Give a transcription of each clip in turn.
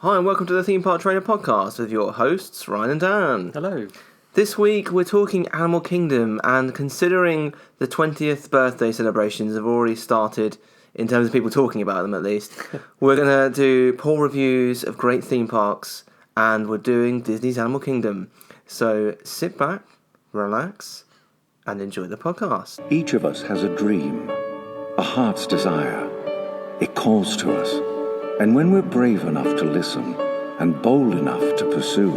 Hi and welcome to the Theme Park Trainer Podcast with your hosts, Ryan and Dan. Hello. This week we're talking Animal Kingdom, and considering the 20th birthday celebrations have already started, in terms of people talking about them at least, we're going to do poll reviews of great theme parks, and we're doing Disney's Animal Kingdom. So sit back, relax, and enjoy the podcast. Each of us has a dream, a heart's desire. It calls to us. And when we're brave enough to listen and bold enough to pursue,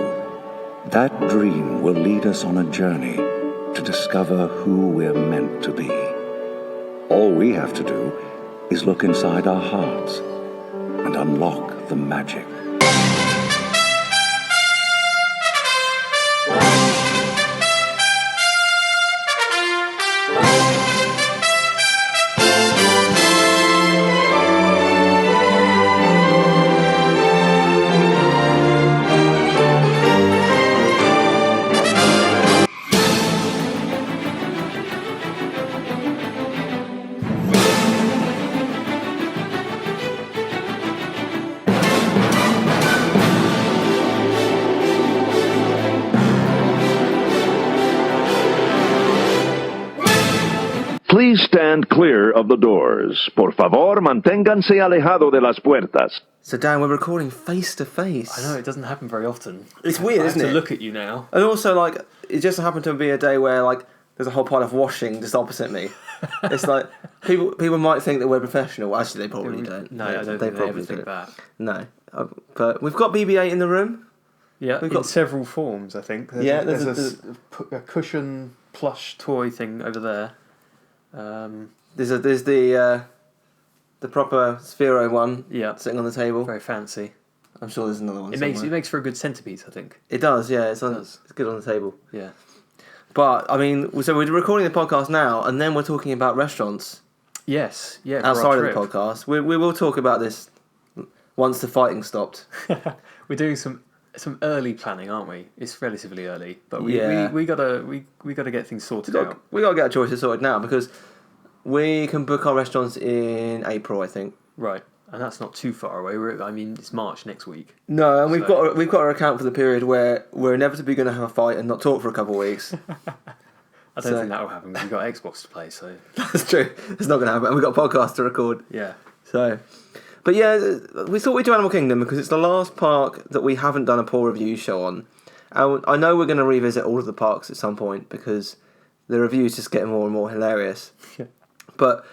that dream will lead us on a journey to discover who we're meant to be. All we have to do is look inside our hearts and unlock the magic. Please stand clear of the doors. Por favor, manténganse alejado de las puertas. So Dan, we're recording face to face. I know, it doesn't happen very often. It's weird, I isn't have it? to look at you now. And also, it just happened to be a day where, there's a whole pile of washing just opposite me. It's like, people might think that we're professional. Actually, they probably don't. No, I don't think they ever think that. No. But we've got BB-8 in the room. Yeah, We've in got several forms, I think. There's a cushion plush toy thing over there. There's the proper Sphero one sitting on the table. Very fancy. I'm sure there's another one It makes for a good centrepiece, I think. It does, yeah. It's good on the table. Yeah. But, so we're recording the podcast now, and then we're talking about restaurants. Yes, yeah. Outside of the podcast. We will talk about this once the fighting stopped. We're doing some early planning, aren't we? It's relatively early, but we gotta get things sorted out. We gotta get our choices sorted now, because we can book our restaurants in April, I think. Right, and that's not too far away. It's March next week. No, and we've got to account for the period where we're inevitably going to have a fight and not talk for a couple of weeks. I don't think that will happen because we've got Xbox to play. So that's true. It's not going to happen, and we've got a podcast to record. Yeah. So, but yeah, we thought we'd do Animal Kingdom because it's the last park that we haven't done a poll review show on. And I know we're going to revisit all of the parks at some point because the reviews just get more and more hilarious. Yeah. But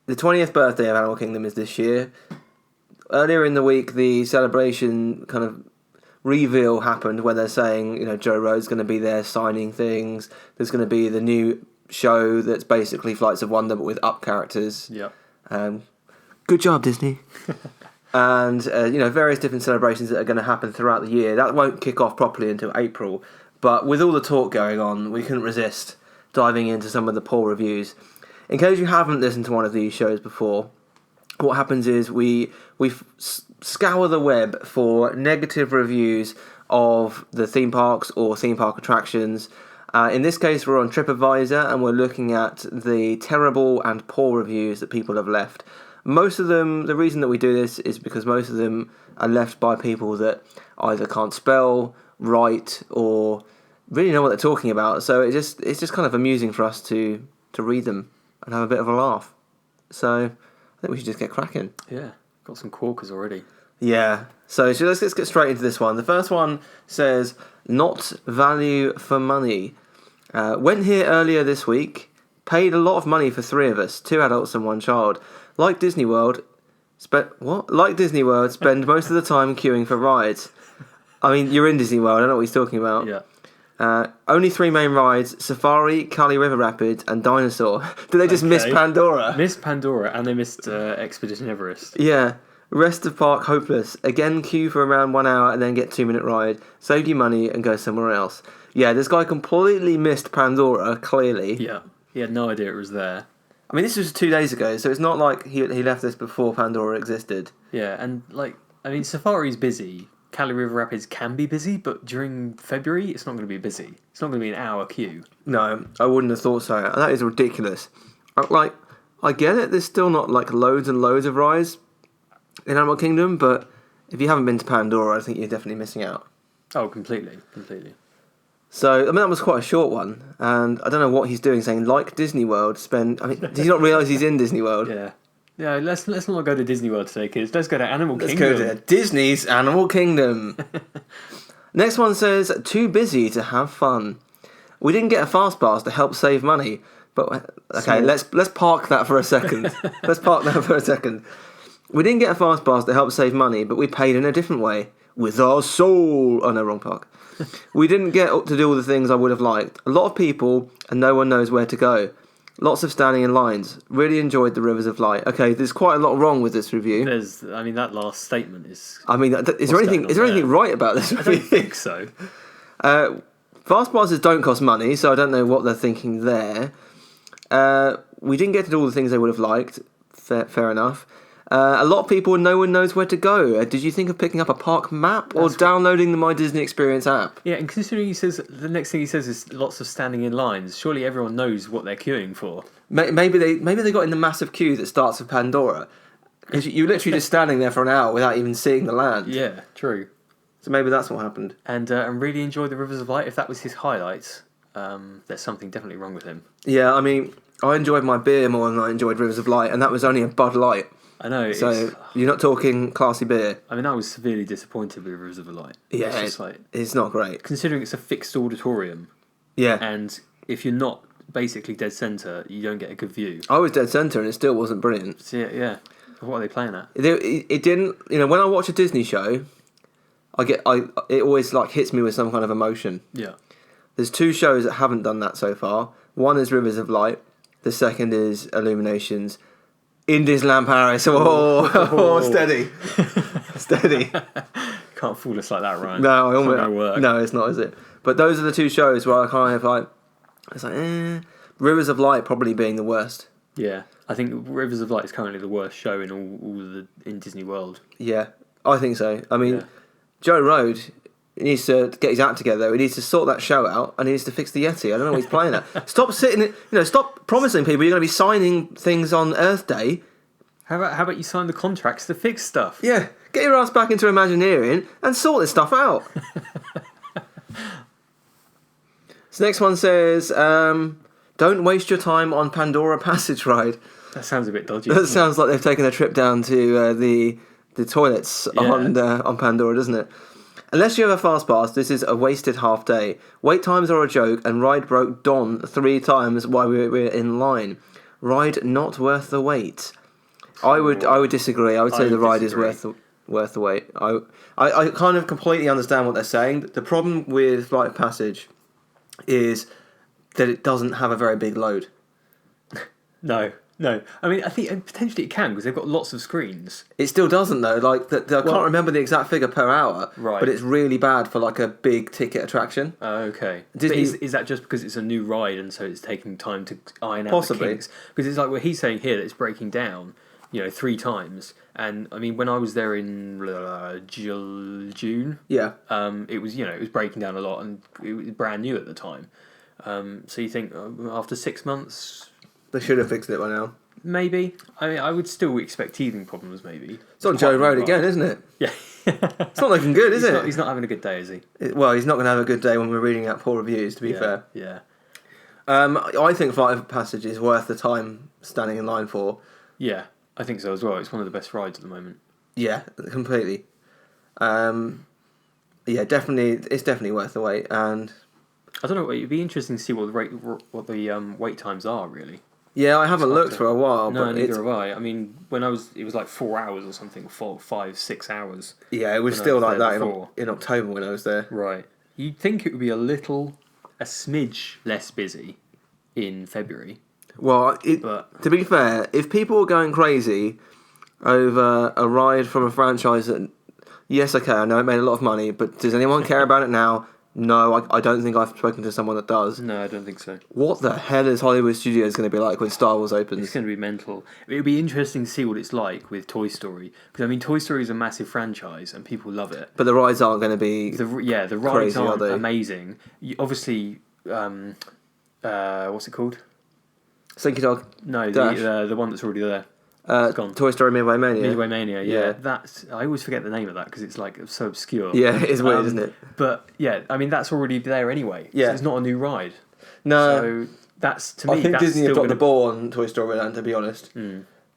the 20th birthday of Animal Kingdom is this year. Earlier in the week, the celebration kind of reveal happened where they're saying, Joe Road's going to be there signing things. There's going to be the new show that's basically Flights of Wonder but with up characters. Yeah. Good job, Disney. And, various different celebrations that are going to happen throughout the year. That won't kick off properly until April. But with all the talk going on, we couldn't resist diving into some of the poll reviews. In case you haven't listened to one of these shows before, what happens is we scour the web for negative reviews of the theme parks or theme park attractions. In this case, we're on TripAdvisor, and we're looking at the terrible and poor reviews that people have left. Most of them, the reason that we do this is because most of them are left by people that either can't spell, write, or really know what they're talking about. So it's just kind of amusing for us to read them and have a bit of a laugh. So I think we should just get cracking. Yeah, got some corkers already. Yeah. So let's get straight into this one. The first one says, not value for money. Went here earlier this week. Paid a lot of money for 3 of us, 2 adults and 1 child. Like Disney World, spend most of the time queuing for rides. I mean, you're in Disney World, I know what he's talking about. Yeah. Only 3 main rides, Safari, Kali River Rapids, and Dinosaur. Did they just miss Pandora? Missed Pandora, and they missed Expedition Everest. Yeah. Rest of park hopeless. Again, queue for around 1 hour and then get 2-minute ride. Saved you money and go somewhere else. Yeah, this guy completely missed Pandora, clearly. Yeah. He had no idea it was there. I mean, this was 2 days ago, so it's not like he left this before Pandora existed. Yeah, and Safari's busy. Kali River Rapids can be busy, but during February, it's not going to be busy. It's not going to be an hour queue. No, I wouldn't have thought so. That is ridiculous. I get it, there's still not loads and loads of rides in Animal Kingdom, but if you haven't been to Pandora, I think you're definitely missing out. Oh, completely. So, I mean, that was quite a short one, and I don't know what he's doing, saying, like Disney World, does he not realise he's in Disney World? Yeah. Yeah, let's not go to Disney World today, kids. Let's go to Animal Let's Kingdom. go to Disney's Animal Kingdom. Next one says, too busy to have fun. We didn't get a fast pass to help save money, but okay, let's park that for a second. We didn't get a fast pass to help save money, but we paid in a different way. With our soul. Oh no, wrong park. We didn't get to do all the things I would have liked. A lot of people, and no one knows where to go. Lots of standing in lines. Really enjoyed the Rivers of Light. Okay, there's quite a lot wrong with this review. That last statement is... I mean, is there anything right about this review? I don't think so. Fast passes don't cost money, so I don't know what they're thinking there. We didn't get to do all the things they would have liked. Fair enough. A lot of people, no one knows where to go. Did you think of picking up a park map or downloading the My Disney Experience app? Yeah, and considering the next thing he says is lots of standing in lines, surely everyone knows what they're queuing for. Maybe they got in the massive queue that starts with Pandora. Because you're literally just standing there for an hour without even seeing the land. Yeah, true. So maybe that's what happened. And really enjoyed the Rivers of Light. If that was his highlight, there's something definitely wrong with him. Yeah, I mean, I enjoyed my beer more than I enjoyed Rivers of Light, and that was only a Bud Light. I know. So you're not talking classy beer. I mean, I was severely disappointed with Rivers of Light. Yeah, it's not great. Considering it's a fixed auditorium. Yeah. And if you're not basically dead centre, you don't get a good view. I was dead centre and it still wasn't brilliant. So, yeah. What are they playing at? It didn't. When I watch a Disney show, it always hits me with some kind of emotion. Yeah. There's two shows that haven't done that so far. One is Rivers of Light. The second is Illuminations. In Disneyland Paris. Oh, steady. Steady. Can't fool us like that, Ryan. No, it's not, is it? But those are the two shows where I kind of Rivers of Light probably being the worst. Yeah, I think Rivers of Light is currently the worst show in in Disney World. Yeah, I think so. I mean, Joe Road needs to get his act together. He needs to sort that show out, and he needs to fix the Yeti. I don't know what he's playing at. Stop stop promising people you're going to be signing things on Earth Day. How about you sign the contracts to fix stuff? Yeah, get your ass back into Imagineering and sort this stuff out. So next one says, don't waste your time on Pandora Passage ride. That sounds a bit dodgy. That sounds like they've taken a trip down to the toilets on Pandora, doesn't it? Unless you have a fast pass, this is a wasted half day. Wait times are a joke, and ride broke Don 3 times while we were in line. Ride not worth the wait. I would disagree. I would say the ride is worth the wait. I kind of completely understand what they're saying. The problem with Flight of Passage is that it doesn't have a very big load. No. I mean, I think potentially it can because they've got lots of screens. It still doesn't though. I can't remember the exact figure per hour. Right. But it's really bad for a big ticket attraction. Okay. Disney... Is that just because it's a new ride and so it's taking time to iron out Possibly. the kinks? Because it's like what he's saying here that it's breaking down, 3 times. And I mean, when I was there in June, yeah, it was it was breaking down a lot and it was brand new at the time. So you think after 6 months. They should have fixed it by now. Maybe. I mean, I would still expect teething problems, maybe. It's on Joe Road again, isn't it? Yeah. It's not looking good, is it? He's not having a good day, is he? Well, he's not going to have a good day when we're reading out poor reviews, to be fair. Yeah. I think Flight of Passage is worth the time standing in line for. Yeah, I think so as well. It's one of the best rides at the moment. Yeah, completely. Yeah, definitely. It's definitely worth the wait. And I don't know. It'd be interesting to see what the wait times are really. Yeah, I haven't looked for a while. No, but neither have I. I mean, it was like 4 hours or something, 5-6 hours. Yeah, it was still like that in October when I was there. Right. You'd think it would be a smidge less busy in February. Well, to be fair, if people are going crazy over a ride from a franchise that, yes, okay, I know it made a lot of money, but does anyone care about it now? No, I don't think I've spoken to someone that does. No, I don't think so. What the hell is Hollywood Studios going to be like when Star Wars opens? It's going to be mental. It'll be interesting to see what it's like with Toy Story. Because, I mean, Toy Story is a massive franchise and people love it. But the rides aren't going to be the rides crazy, aren't are they? amazing. Obviously, what's it called? Slinky Dog? No, Dash? the one that's already there. gone. Toy Story Midway Mania. Midway Mania, yeah. Yeah. That's I always forget the name of that because it's like so obscure. Yeah, it is weird, isn't it? But yeah, I mean that's already there anyway. Yeah. So it's not a new ride. No, So that's to me. I think that's Disney have still dropped the gonna- ball on Toy Story Land, to be honest.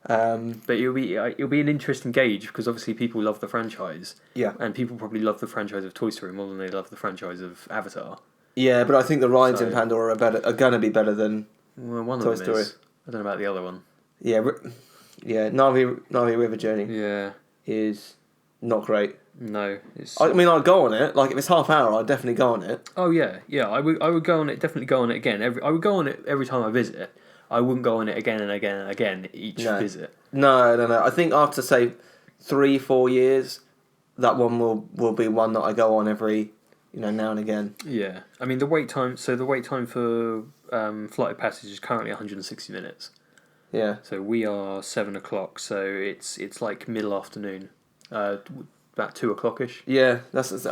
But it'll be an interesting gauge because obviously people love the franchise. Yeah. And people probably love the franchise of Toy Story more than they love the franchise of Avatar. Yeah, but I think the rides in So- Pandora are going to be better than Well, one Toy of them Story. is. I don't know about the other one. yeah, Navi River Journey Yeah. is not great. No. It's. I mean, I'd go on it. Like if it's half hour, I'd definitely go on it. Oh yeah, yeah. I would go on it. Definitely go on it again. I would go on it every time I visit. I wouldn't go on it again and again and again each No. visit. No. I think after say 3-4 years, that one will be one that I go on every now and again. Yeah. I mean the wait time. So the wait time for Flight of Passage is currently 160 minutes. Yeah. So we are 7 o'clock. So it's like middle afternoon. About 2 o'clock-ish. Yeah, it's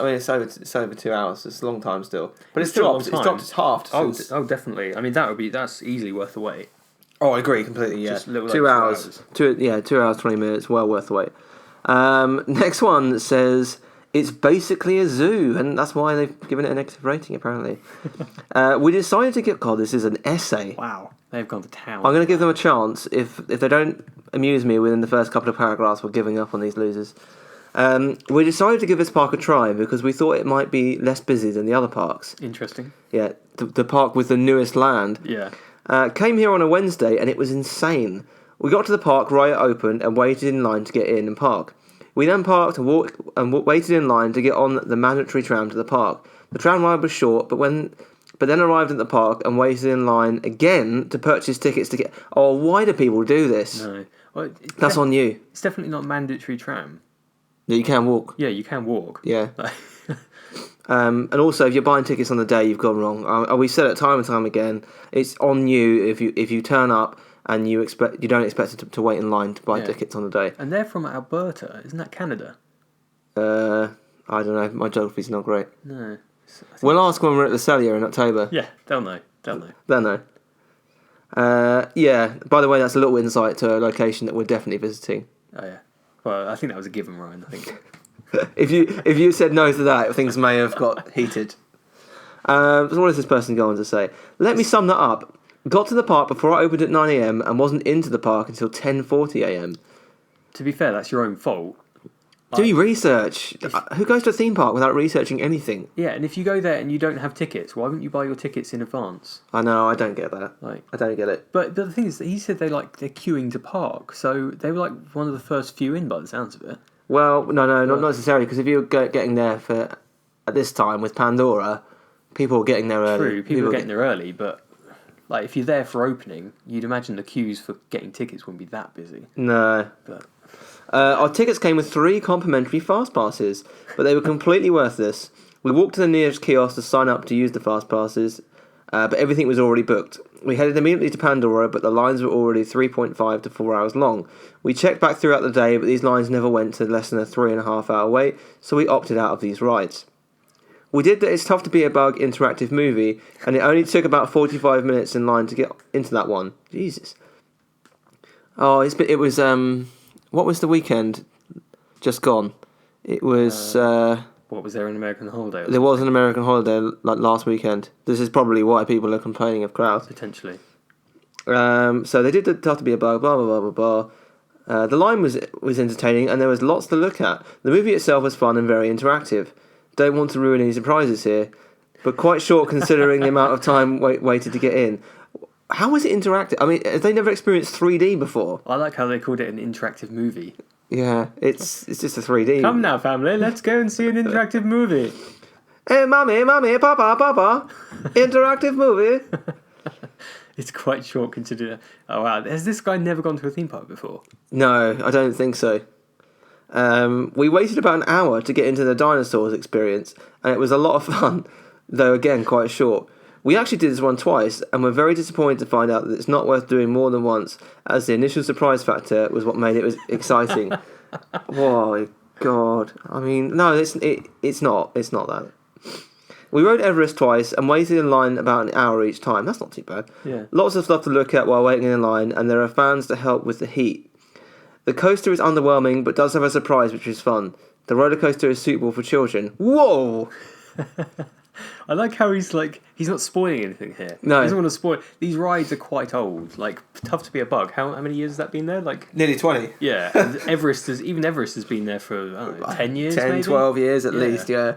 over 2 hours. It's a long time still, but it's still a long dropped. time. It's dropped. It's halved. Oh, since- definitely. I mean that's easily worth the wait. Oh, I agree completely. Yeah, Just a little 2 over 4 hours. hours. 2 hours 20 minutes. Well worth the wait. Next one says it's basically a zoo, and that's why they've given it a negative rating. Apparently, we decided to get. God, this is an essay. Wow. They've gone to town. I'm going to give them a chance. If they don't amuse me within the first couple of paragraphs, we're giving up on these losers. We decided to give this park a try because we thought it might be less busy than the other parks. Interesting. Yeah, the park with the newest land. Yeah. Came here on a Wednesday and it was insane. We got to the park right at open and waited in line to get in and park. We then parked and waited in line to get on the mandatory tram to the park. The tram ride was short, but then arrived at the park and waited in line again to purchase tickets to get. Oh, why do people do this? No. Well, That's on you. It's definitely not mandatory tram. Yeah, you can walk. Yeah, you can walk. Yeah. And also, if you're buying tickets on the day, you've gone wrong. We said it time and time again. It's on you if you turn up and you don't expect to wait in line to buy Yeah. tickets on the day. And they're from Alberta. Isn't that Canada? I don't know. My geography's not great. No. We'll ask when we're at the Cellier in October. Yeah, they'll know. They'll know. They'll know. Yeah. By the way, that's a little insight to a location that we're definitely visiting. Oh yeah. Well, I think that was a given, Ryan. I think. If you said no to that, things may have got heated. So what does this person go on to say? Let me sum that up. Got to the park before it opened at 9 a.m. and wasn't into the park until 10:40 a.m. To be fair, that's your own fault. Do your research. Who goes to a theme park without researching anything? Yeah, and if you go there and you don't have tickets, why wouldn't you buy your tickets in advance? I know. I don't get that. Like, I don't get it. but the thing is, he said they're queuing to park, so they were like one of the first few in by the sounds of it. Well, no, not necessarily. Because if you're getting there at this time with Pandora, people are getting there early. True, people are getting there early, but like if you're there for opening, you'd imagine the queues for getting tickets wouldn't be that busy. No. But Our tickets came with 3 complimentary fast passes, but they were completely worthless. We walked to the nearest kiosk to sign up to use the fast passes, but everything was already booked. We headed immediately to Pandora, but the lines were already 3.5 to 4 hours long. We checked back throughout the day, but these lines never went to less than a 3.5 hour wait, so we opted out of these rides. We did the It's Tough to Be a Bug interactive movie, and it only took about 45 minutes in line to get into that one. Jesus. Oh, it was, what was the weekend just gone? It was, what was there in American Holiday? there was an American Holiday like last weekend. This is probably why people are complaining of crowds. Potentially. So they did the Tough to Be a Bug, blah, blah, blah, blah, blah. The line was entertaining and there was lots to look at. The movie itself was fun and very interactive. Don't want to ruin any surprises here, but quite short considering the amount of time waited to get in. How was it interactive? I mean, have they never experienced 3D before? I like how they called it an interactive movie. Yeah, it's just a 3D. Come now, family, let's go and see an interactive movie. Hey, mommy, papa, interactive movie. It's quite short considering. Oh wow, has this guy never gone to a theme park before? No, I don't think so. We waited about an hour to get into the dinosaurs experience, and it was a lot of fun, though again quite short. We actually did this one twice, and we're very disappointed to find out that it's not worth doing more than once, as the initial surprise factor was what made it exciting. Oh, God. I mean, no, it's not. It's not that. We rode Everest twice and waited in line about an hour each time. That's not too bad. Yeah. Lots of stuff to look at while waiting in line, and there are fans to help with the heat. The coaster is underwhelming, but does have a surprise, which is fun. The roller coaster is suitable for children. Whoa! I like how he's not spoiling anything here. No. He doesn't want to spoil. These rides are quite old. Like, tough to be a bug. How many years has that been there? Like, Nearly 20. yeah. And Everest has been there for, I don't know, 10 years 10, maybe? 12 years at Yeah. least, yeah.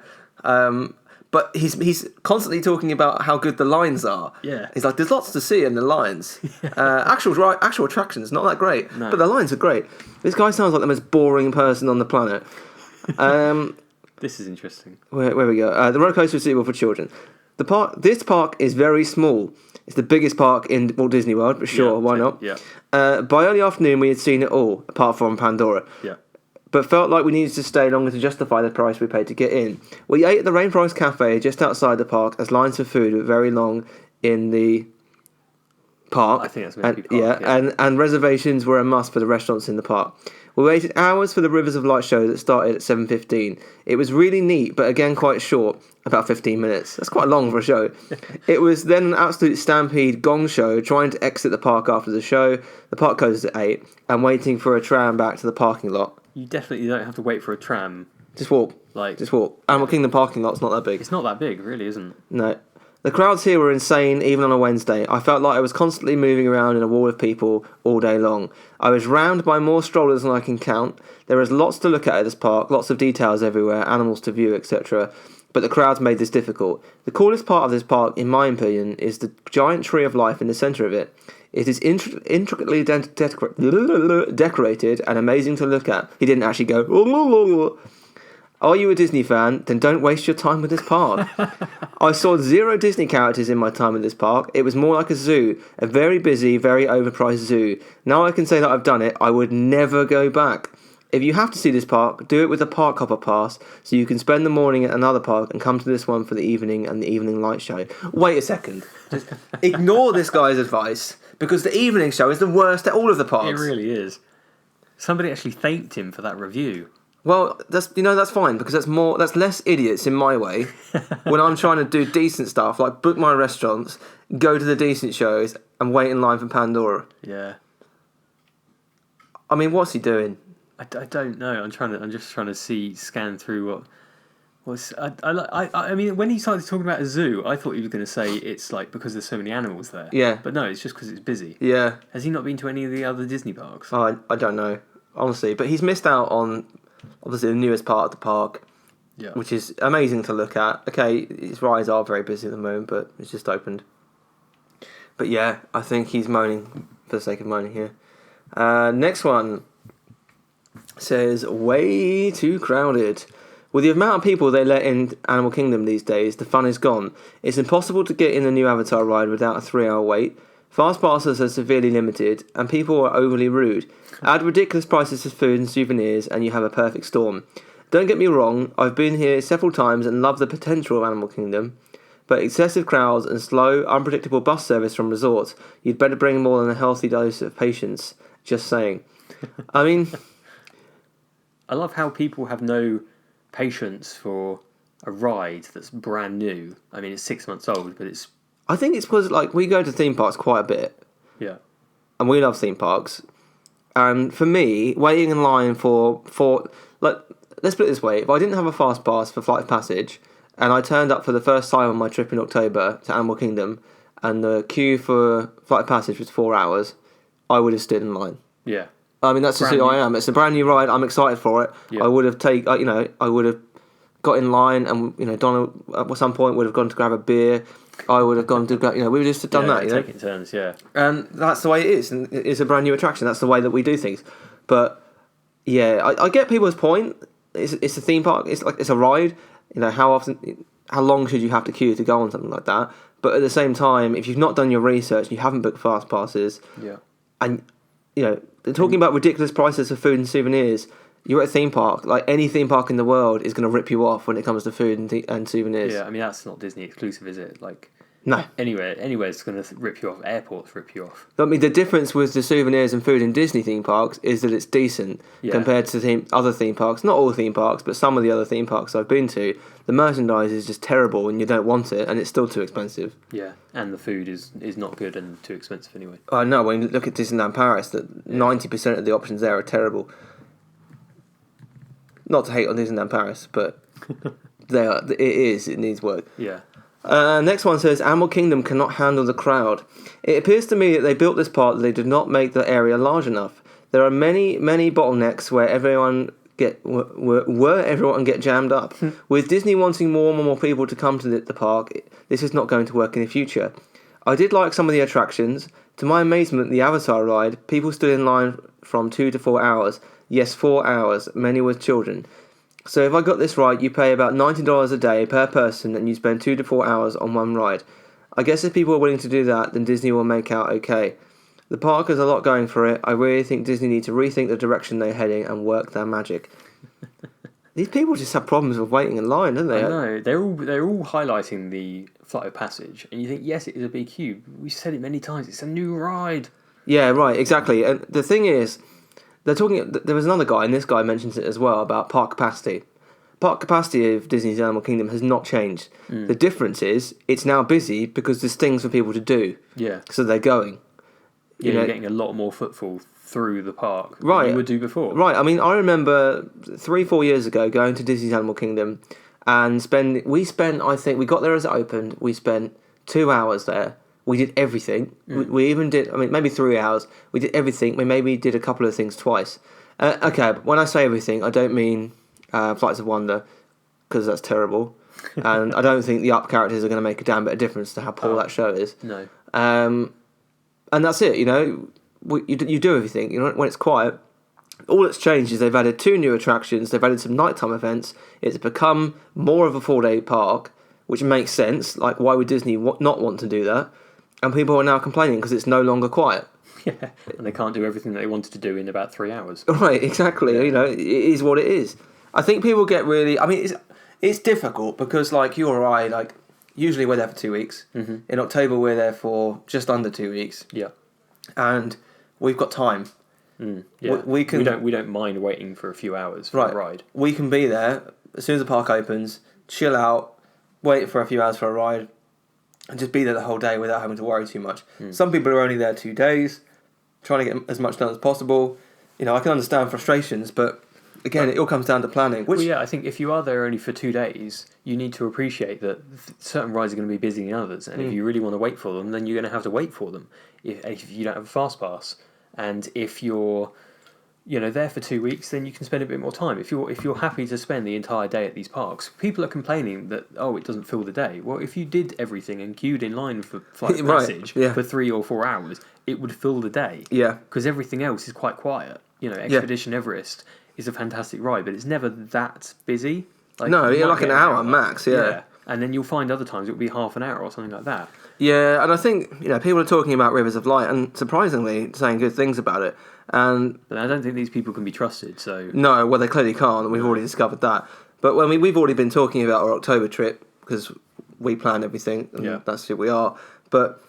But he's constantly talking about how good the lines are. Yeah. He's like, there's lots to see in the lines. Actual attractions, not that great. No. But the lines are great. This guy sounds like the most boring person on the planet. This is interesting. Where we go. The roller coaster is suitable for children. This park is very small. It's the biggest park in Walt Disney World, but sure, Yeah, why not? Yeah. By early afternoon, we had seen it all, apart from Pandora. Yeah. But felt like we needed to stay longer to justify the price we paid to get in. We ate at the Rainforest Cafe just outside the park, as lines for food were very long in the park. I think that's meant to be and, park, yeah. and reservations were a must for the restaurants in the park. We waited hours for the Rivers of Light show that started at 7:15. It was really neat, but again quite short, about 15 minutes. That's quite long for a show. It was then an absolute stampede gong show, trying to exit the park after the show. The park closes at 8, and waiting for a tram back to the parking lot. You definitely don't have to wait for a tram. Just walk. Like, Just walk. Animal Kingdom parking lot's not that big. it's not that big, really, isn't it? No. The crowds here were insane, even on a Wednesday. I felt like I was constantly moving around in a wall of people all day long. I was round by more strollers than I can count. There is lots to look at this park, lots of details everywhere, animals to view, etc. But the crowds made this difficult. The coolest part of this park, in my opinion, is the giant tree of life in the centre of it. It is intricately decorated and amazing to look at. He didn't actually go... Are you a Disney fan? Then don't waste your time with this park. I saw 0 Disney characters in my time at this park. It was more like a zoo, a very busy, very overpriced zoo. Now I can say that I've done it. I would never go back. If you have to see this park, do it with a park hopper pass, so you can spend the morning at another park and come to this one for the evening and the evening light show. Wait a second. Just ignore this guy's advice, because the evening show is the worst at all of the parks. It really is. Somebody actually thanked him for that review. Well, that's fine, because that's less idiots in my way when I'm trying to do decent stuff, like book my restaurants, go to the decent shows, and wait in line for Pandora. Yeah. I mean, what's he doing? I don't know. I'm just trying to scan through what's. I mean, when he started talking about a zoo, I thought he was going to say it's like because there's so many animals there. Yeah. But no, it's just because it's busy. Yeah. Has he not been to any of the other Disney parks? Oh, I don't know, honestly. But he's missed out on, obviously, the newest part of the park, Yeah. which is amazing to look at. Okay, his rides are very busy at the moment, but it's just opened. But yeah, I think he's moaning for the sake of moaning here. Next one says, way too crowded. With the amount of people they let in Animal Kingdom these days, the fun is gone. It's impossible to get in the new Avatar ride without a 3-hour wait. Fast passes are severely limited, and people are overly rude. Add ridiculous prices for food and souvenirs, and you have a perfect storm. Don't get me wrong, I've been here several times and love the potential of Animal Kingdom, but excessive crowds and slow, unpredictable bus service from resorts, you'd better bring more than a healthy dose of patience. Just saying. I mean... I love how people have no patience for a ride that's brand new. I mean, it's 6 months old, but it's... I think it's because, like, we go to theme parks quite a bit, Yeah. and we love theme parks. And for me, waiting in line for like, let's put it this way: if I didn't have a fast pass for Flight of Passage, and I turned up for the first time on my trip in October to Animal Kingdom, and the queue for Flight of Passage was 4 hours, I would have stood in line. Yeah. I mean, that's just Brand who new. I am. It's a brand new ride. I'm excited for it. Yeah. I would have I would have got in line, and Donna at some point would have gone to grab a beer. I would have gone to we would have just done that. Taking turns, yeah. And that's the way it is, and it's a brand new attraction. That's the way that we do things. But yeah, I get people's point. It's a theme park. It's a ride. How long should you have to queue to go on something like that? But at the same time, if you've not done your research, you haven't booked fast passes, Yeah. and they're talking about ridiculous prices for food and souvenirs. You're at a theme park. Like, any theme park in the world is going to rip you off when it comes to food and souvenirs. Yeah, I mean, that's not Disney exclusive, is it? Like, No. Anywhere's going to rip you off. Airports rip you off. I mean, the difference with the souvenirs and food in Disney theme parks is that it's decent compared to other theme parks. Not all theme parks, but some of the other theme parks I've been to. The merchandise is just terrible and you don't want it, and it's still too expensive. Yeah, and the food is not good and too expensive anyway. I know, when you look at Disneyland Paris, that 90% of the options there are terrible. Not to hate on Disneyland Paris, but it needs work. Yeah. Next one says, Animal Kingdom cannot handle the crowd. It appears to me that they built this park that they did not make the area large enough. There are many bottlenecks where everyone get jammed up. With Disney wanting more and more people to come to the park, this is not going to work in the future. I did like some of the attractions. To my amazement, the Avatar ride, people stood in line from 2 to 4 hours. Yes, 4 hours, many with children. So if I got this right, you pay about $90 a day per person and you spend 2 to 4 hours on one ride. I guess if people are willing to do that, then Disney will make out okay. The park has a lot going for it. I really think Disney need to rethink the direction they're heading and work their magic. These people just have problems with waiting in line, don't they? I know. They're all highlighting the Flight of Passage, and you think, yes, it is a big queue. We've said it many times. It's a new ride. Yeah, right, exactly. And the thing is, they're talking. There was another guy, and this guy mentions it as well, about park capacity. Park capacity of Disney's Animal Kingdom has not changed. The difference is it's now busy because there's things for people to do. Yeah. So they're going. You're getting a lot more footfall through the park right. than you would do before. Right. I mean, I remember 3-4 years ago going to Disney's Animal Kingdom and I think we got there as it opened. We spent 2 hours there. We did everything. We even did, maybe 3 hours. We did everything. We maybe did a couple of things twice. Okay, when I say everything, I don't mean Flights of Wonder, because that's terrible. And I don't think the Up characters are going to make a damn bit of difference to how poor that show is. No. And that's it, you do everything, when it's quiet. All that's changed is they've added 2 new attractions, they've added some nighttime events, it's become more of a 4-day park, which makes sense, like why would Disney not want to do that? And people are now complaining because it's no longer quiet. Yeah, and they can't do everything that they wanted to do in about 3 hours. Right, exactly, it is what it is. I think people get really, it's difficult because like you or I, like usually we're there for 2 weeks. Mm-hmm. In October we're there for just under 2 weeks. Yeah. And we've got time. Yeah. We don't mind waiting for a few hours for a ride. We can be there as soon as the park opens, chill out, wait for a few hours for a ride, and just be there the whole day without having to worry too much. Some people are only there 2 days, trying to get as much done as possible. I can understand frustrations, but again, it all comes down to planning. I think if you are there only for 2 days, you need to appreciate that certain rides are going to be busier than others, and if you really want to wait for them, then you're going to have to wait for them. If you don't have a fast pass, and if you're there for 2 weeks, then you can spend a bit more time. If you're happy to spend the entire day at these parks, people are complaining that it doesn't fill the day. Well, if you did everything and queued in line for Flight of Passage for 3 or 4 hours, it would fill the day. Yeah, because everything else is quite quiet. Expedition Everest is a fantastic ride, but it's never that busy. Like an hour max. Yeah, and then you'll find other times it'll be half an hour or something like that. Yeah, and I think people are talking about Rivers of Light and surprisingly saying good things about it. But I don't think these people can be trusted. So no, well they clearly can't. We've already discovered that. But we've already been talking about our October trip because we plan everything and that's who we are. But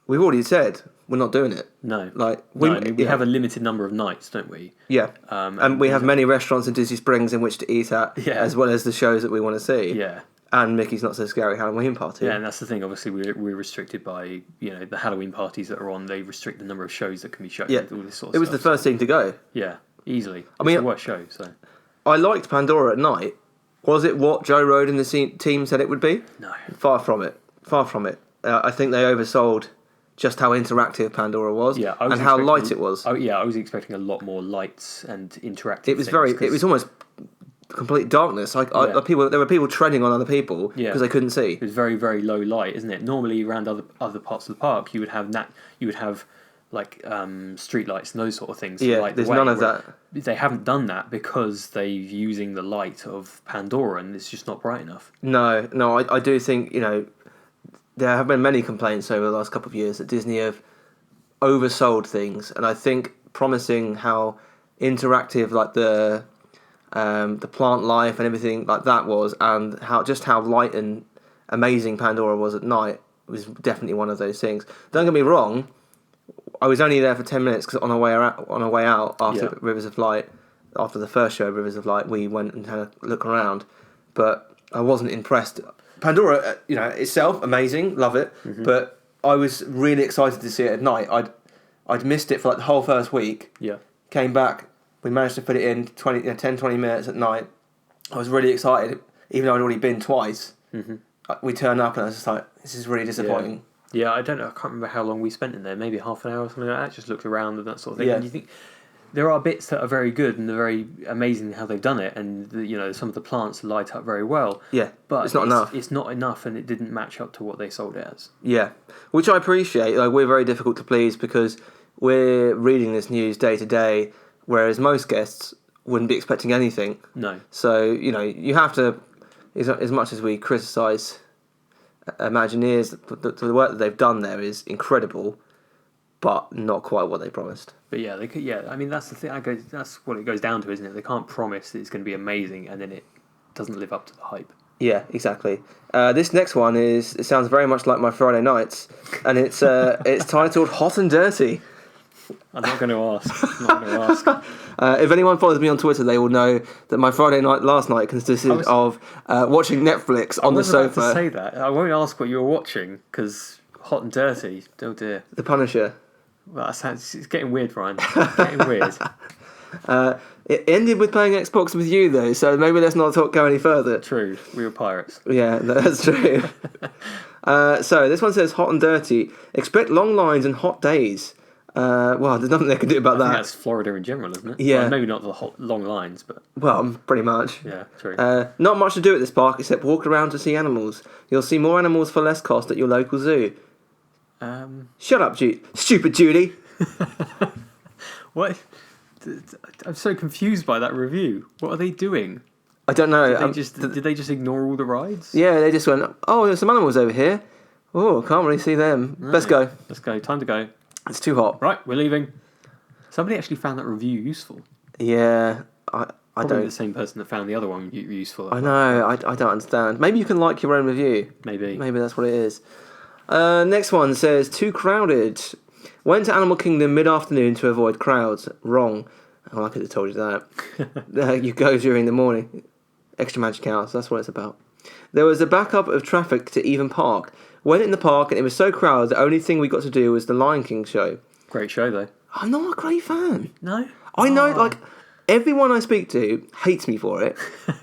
we've already said we're not doing it. No, we have a limited number of nights, don't we? Yeah, and we have many restaurants in Disney Springs in which to eat at, as well as the shows that we want to see. Yeah. And Mickey's Not So Scary Halloween Party. Yeah, and that's the thing. Obviously, we're restricted by the Halloween parties that are on. They restrict the number of shows that can be shown. Yeah, all this sort of it was stuff, the first thing to go. Yeah, easily. It's the worst show. So I liked Pandora at night. Was it what Joe Rohde and the team said it would be? No, far from it. Far from it. I think they oversold just how interactive Pandora was, and how light it was. Oh yeah, I was expecting a lot more lights and interactive. It was it was almost complete darkness. There were people treading on other people because they couldn't see. It was very, very low light, isn't it? Normally around other parts of the park, you would have like street lights and those sort of things. Yeah, there's none of that. They haven't done that because they're using the light of Pandora, and it's just not bright enough. No, I do think there have been many complaints over the last couple of years that Disney have oversold things, and I think promising how interactive like the plant life and everything like that was, and how light and amazing Pandora was at night, was definitely one of those things. Don't get me wrong, I was only there for 10 minutes because on our way out after Rivers of Light, after the first show, Rivers of Light, we went and had a look around, but I wasn't impressed. Pandora, itself amazing, love it, but I was really excited to see it at night. I'd missed it for like the whole first week. Yeah. Came back, we managed to fit it in 10-20 minutes at night. I was really excited, even though I'd already been twice. We turned up and I was just like, this is really disappointing. Yeah, I can't remember how long we spent in there, maybe half an hour or something like that, just looked around and that sort of thing. Yeah. And you think, there are bits that are very good and they're very amazing how they've done it, and some of the plants light up very well. Yeah, but it's not enough. It's not enough, and it didn't match up to what they sold it as. Yeah, which I appreciate. Like, we're very difficult to please because we're reading this news day to day, whereas most guests wouldn't be expecting anything. No. So you have to, as much as we criticise Imagineers, the work that they've done there is incredible, but not quite what they promised. But yeah, they could. Yeah, I mean that's the thing. That's what it goes down to, isn't it? They can't promise that it's going to be amazing, and then it doesn't live up to the hype. Yeah, exactly. This next one it sounds very much like my Friday nights, and it's titled Hot and Dirty. I'm not going to ask. If anyone follows me on Twitter, they will know that my Friday night last night consisted of watching Netflix on the sofa. I was about to say that. I won't ask what you were watching because Hot and Dirty. Oh dear. The Punisher. Well, it's getting weird, Ryan. It's getting weird. It ended with playing Xbox with you, though, so maybe let's not go any further. True, we were pirates. Yeah, that's true. So this one says Hot and Dirty. Expect long lines and hot days. Well, there's nothing they can do about I that. think that's Florida in general, isn't it? Yeah. Well, maybe not the hot, long lines, but... Well, pretty much. Yeah, true. Not much to do at this park except walk around to see animals. You'll see more animals for less cost at your local zoo. Shut up, stupid Judy. What? I'm so confused by that review. What are they doing? I don't know. Did they just ignore all the rides? Yeah, they just went, oh, there's some animals over here. Oh, can't really see them. Right. Let's go. Let's go. Time to go. It's too hot. Right, we're leaving. Somebody actually found that review useful. Yeah, I Probably don't. the same person that found the other one useful. I know. I don't understand. Maybe you can like your own review. Maybe that's what it is. Next one says too crowded. Went to Animal Kingdom mid-afternoon to avoid crowds. Wrong. Oh, I could have told you that. You go during the morning. Extra magic hours. That's what it's about. There was a backup of traffic to Even Park. Went in the park and it was so crowded. The only thing we got to do was the Lion King show. Great show though. I'm not a great fan. No. I know, like, everyone I speak to hates me for it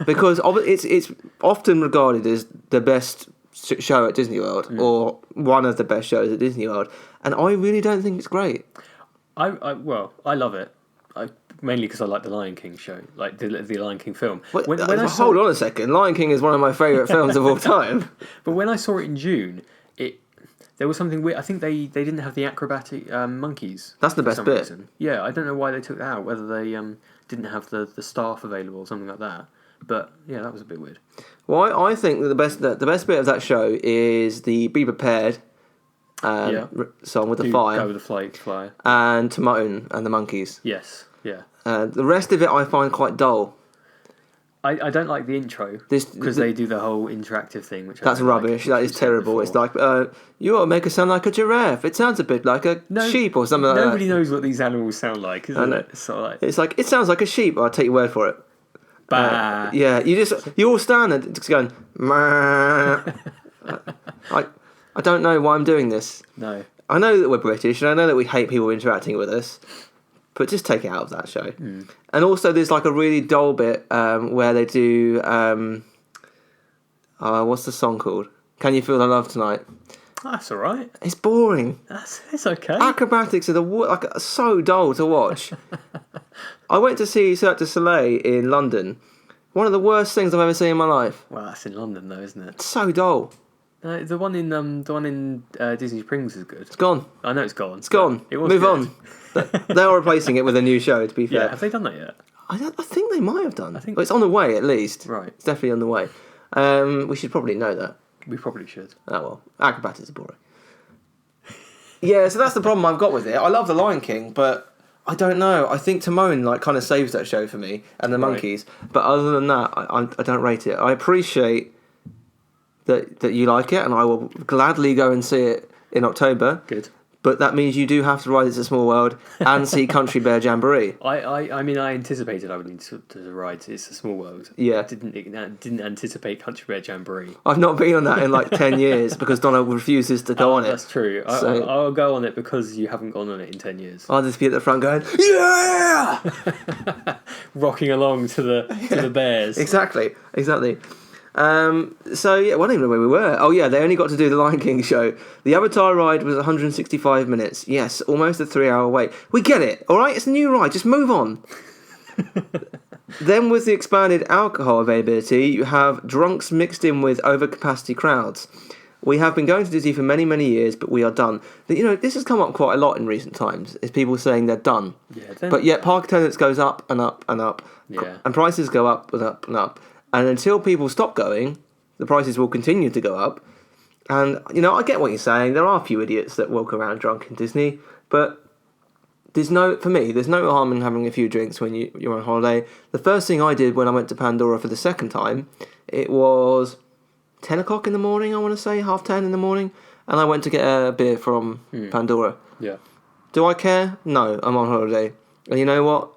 because it's often regarded as the best show at Disney World or one of the best shows at Disney World, and I really don't think it's great. I love it. Mainly because I like the Lion King show, like the Lion King film. Hold on a second, Lion King is one of my favourite films of all time. But when I saw it in June, there was something weird. I think they didn't have the acrobatic monkeys. That's the best bit. Reason. Yeah, I don't know why they took that out. Whether they didn't have the staff available or something like that. But yeah, that was a bit weird. Well, I think that the best bit of that show is the Be Prepared song with the fire. Go with the flyer. And Timon and the monkeys. Yes, yeah. The rest of it I find quite dull. I don't like the intro because they do the whole interactive thing, which that's rubbish. That is terrible. It's like you ought to make it sound like a giraffe. It sounds a bit like a sheep or something like that. Nobody knows what these animals sound like, isn't it? It's like it sounds like a sheep. I'll take your word for it. Bah. Yeah, you all stand there just going. I don't know why I'm doing this. No. I know that we're British and I know that we hate people interacting with us. But just take it out of that show. And also there's like a really dull bit where they do... what's the song called? Can You Feel the Love Tonight? That's all right. It's boring. It's okay. Acrobatics are so dull to watch. I went to see Cirque du Soleil in London. One of the worst things I've ever seen in my life. Well, that's in London though, isn't it? It's so dull. The one in Disney Springs is good. It's gone. I know it's gone. It's gone. It was Move good. on. They are replacing it with a new show, to be fair. Yeah, have they done that yet? I think they might have done. think Well, it's on the way, at least. Right. It's definitely on the way. We should probably know that. We probably should. Oh, well. Acrobatics are boring. Yeah, so that's the problem I've got with it. I love The Lion King, but I don't know. I think Timon kind of saves that show for me, and the monkeys. But other than that, I don't rate it. I appreciate that you like it, and I will gladly go and see it in October. Good. But that means you do have to ride It's a Small World and see Country Bear Jamboree. I mean, I anticipated I would need to ride It's a Small World. Yeah. I didn't anticipate Country Bear Jamboree. I've not been on that in like 10 years because Donna refuses to go on it. That's true. So- I'll go on it because you haven't gone on it in 10 years. I'll just be at the front going, yeah! Rocking along to the bears. Exactly. So yeah, well, I don't even know where we were. Oh yeah, they only got to do the Lion King show. The Avatar ride was 165 minutes. Yes, almost a 3-hour wait. We get it, all right? It's a new ride. Just move on. Then with the expanded alcohol availability, you have drunks mixed in with overcapacity crowds. We have been going to Disney for many, many years, but we are done. You know, this has come up quite a lot in recent times, is people saying they're done. Yeah, But yet park attendance goes up and up and up. Yeah. And prices go up and up and up. And until people stop going, the prices will continue to go up. And, you know, I get what you're saying. There are a few idiots that walk around drunk in Disney. But there's no harm in having a few drinks when you're on holiday. The first thing I did when I went to Pandora for the second time, it was 10 o'clock in the morning, I want to say, 10:30 in the morning. And I went to get a beer from Pandora. Yeah. Do I care? No, I'm on holiday. And you know what?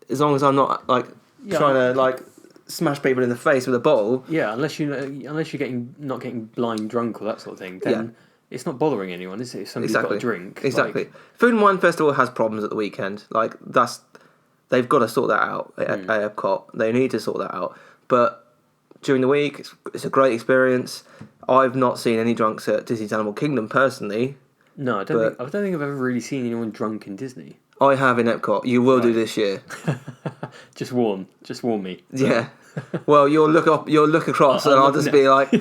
As long as I'm not, like, trying to, like, smash people in the face with a bottle. Yeah, unless you're not getting blind drunk or that sort of thing, then it's not bothering anyone, is it? If somebody's got a drink. Exactly. Food and Wine Festival has problems at the weekend. Like, they've got to sort that out at Epcot. They need to sort that out. But during the week, it's a great experience. I've not seen any drunks at Disney's Animal Kingdom personally. No, I don't think I've ever really seen anyone drunk in Disney. I have in Epcot. You will do this year. Just warn me. Yeah. Well, you'll look across, and I'll just be like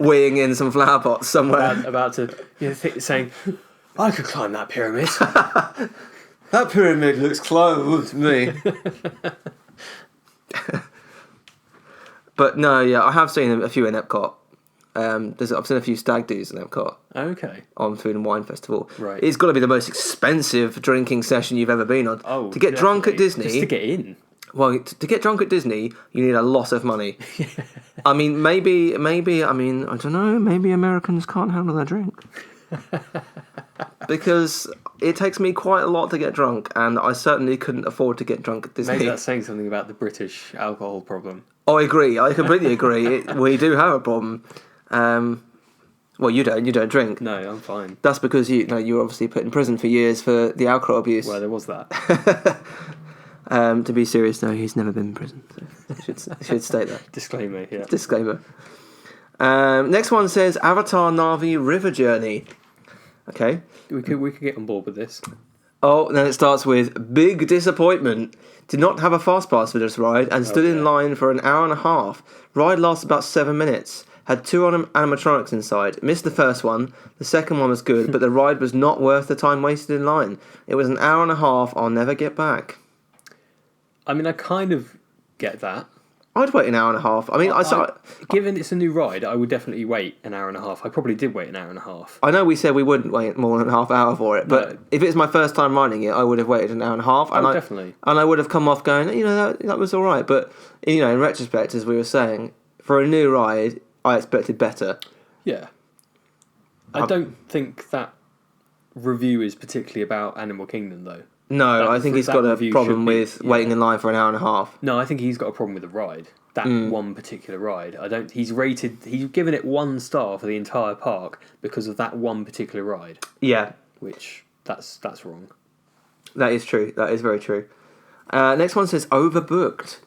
weighing in some flower pots somewhere. About to saying, I could climb that pyramid. That pyramid looks closed to me. But no, yeah, I have seen a few in Epcot. I've seen a few stag do's in Epcot. Okay. On Food and Wine Festival. Right. It's got to be the most expensive drinking session you've ever been on. Oh, to get drunk at Disney. Just to get in. Well, to get drunk at Disney, you need a lot of money. I mean, maybe, I don't know, maybe Americans can't handle their drink. Because it takes me quite a lot to get drunk, and I certainly couldn't afford to get drunk at Disney. Maybe that's saying something about the British alcohol problem. I agree, I completely agree. We do have a problem. Well, you don't drink. No, I'm fine. That's because you were obviously put in prison for years for the alcohol abuse. Well, there was that. To be serious, though, he's never been in prison. So I should state that. Disclaimer, yeah. Disclaimer. Next one says Avatar Na'vi River Journey. Okay. We could get on board with this. Oh, then it starts with big disappointment. Did not have a fast pass for this ride and stood in line for an hour and a half. Ride lasted about 7 minutes. Had 2 animatronics inside. Missed the first one. The second one was good, but the ride was not worth the time wasted in line. It was an hour and a half. I'll never get back. I mean, I kind of get that. I'd wait an hour and a half. I mean, given it's a new ride, I would definitely wait an hour and a half. I probably did wait an hour and a half. I know we said we wouldn't wait more than a half hour for it, but if it's my first time riding it, I would have waited an hour and a half. And definitely. And I would have come off going, that was all right. But, in retrospect, as we were saying, for a new ride, I expected better. Yeah. I don't think that review is particularly about Animal Kingdom, though. No, I think he's got a problem with waiting in line for an hour and a half. No, I think he's got a problem with the ride. That one particular ride. He's given it 1 star for the entire park because of that one particular ride. Yeah. Which, that's wrong. That is true. That is very true. Next one says overbooked.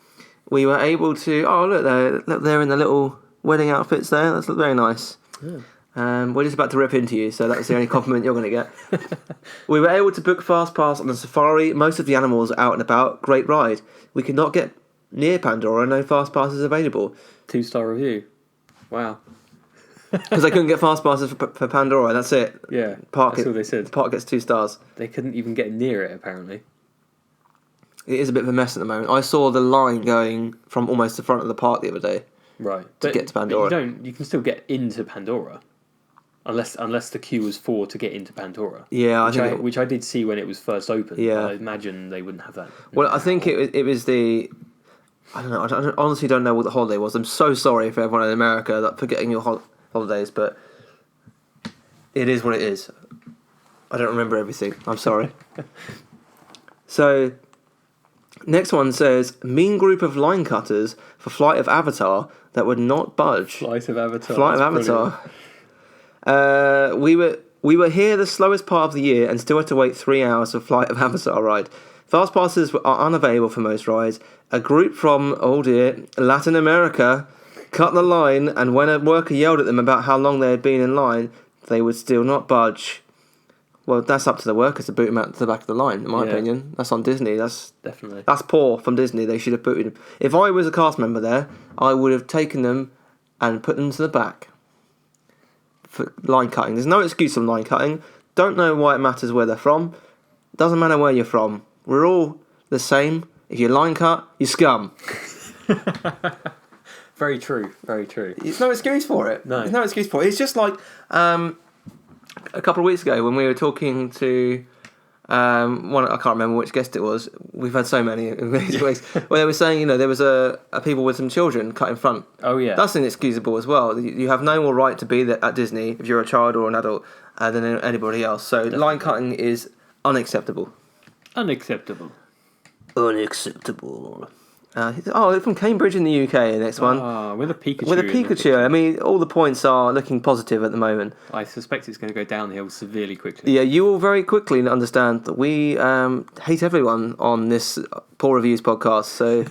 We were able to... Oh, look, they're in the little wedding outfits there. That's very nice. Yeah. We're just about to rip into you, so that's the only compliment you're going to get. We were able to book Fast Pass on the safari. Most of the animals are out and about. Great ride. We could not get near Pandora. No Fast Passes available. 2-star review. Wow. Because they couldn't get Fast Passes for Pandora. That's it. Yeah, that's all they said. The park gets 2 stars. They couldn't even get near it, apparently. It is a bit of a mess at the moment. I saw the line going from almost the front of the park the other day. Right. To get to Pandora. But you can still get into Pandora. Unless the queue was 4 to get into Pandora. Yeah, which I did see when it was first opened. Yeah. I imagine they wouldn't have that. Well, I think it was the I don't know. I honestly don't know what the holiday was. I'm so sorry for everyone in America for getting your holidays, but it is what it is. I don't remember everything. I'm sorry. So, next one says, mean group of line cutters for Flight of Avatar that would not budge. Flight of Avatar. Flight of Avatar. We were here the slowest part of the year and still had to wait 3 hours for Flight of Avatar ride. Fast passes are unavailable for most rides. A group from, oh dear, Latin America cut the line, and when a worker yelled at them about how long they had been in line, they would still not budge. Well, that's up to the workers to boot them out to the back of the line, in my opinion. That's on Disney. That's poor from Disney. They should have booted them. If I was a cast member there, I would have taken them and put them to the back for line cutting. There's no excuse on line cutting. Don't know why it matters where they're from. Doesn't matter where you're from. We're all the same. If you line cut, you scum. Very true. Very true. There's no excuse for it. No. There's no excuse for it. It's just like a couple of weeks ago when we were talking to one. I can't remember which guest it was. We've had so many in these weeks. Where they were saying, there was a people with some children cut in front. Oh yeah. That's inexcusable as well. You have no more right to be there at Disney if you're a child or an adult than anybody else. So line cutting is unacceptable. Unacceptable. From Cambridge in the UK, next one. With a Pikachu. With a Pikachu. I mean, all the points are looking positive at the moment. I suspect it's going to go downhill severely quickly. Yeah, you will very quickly understand that we hate everyone on this Poor Reviews podcast. So,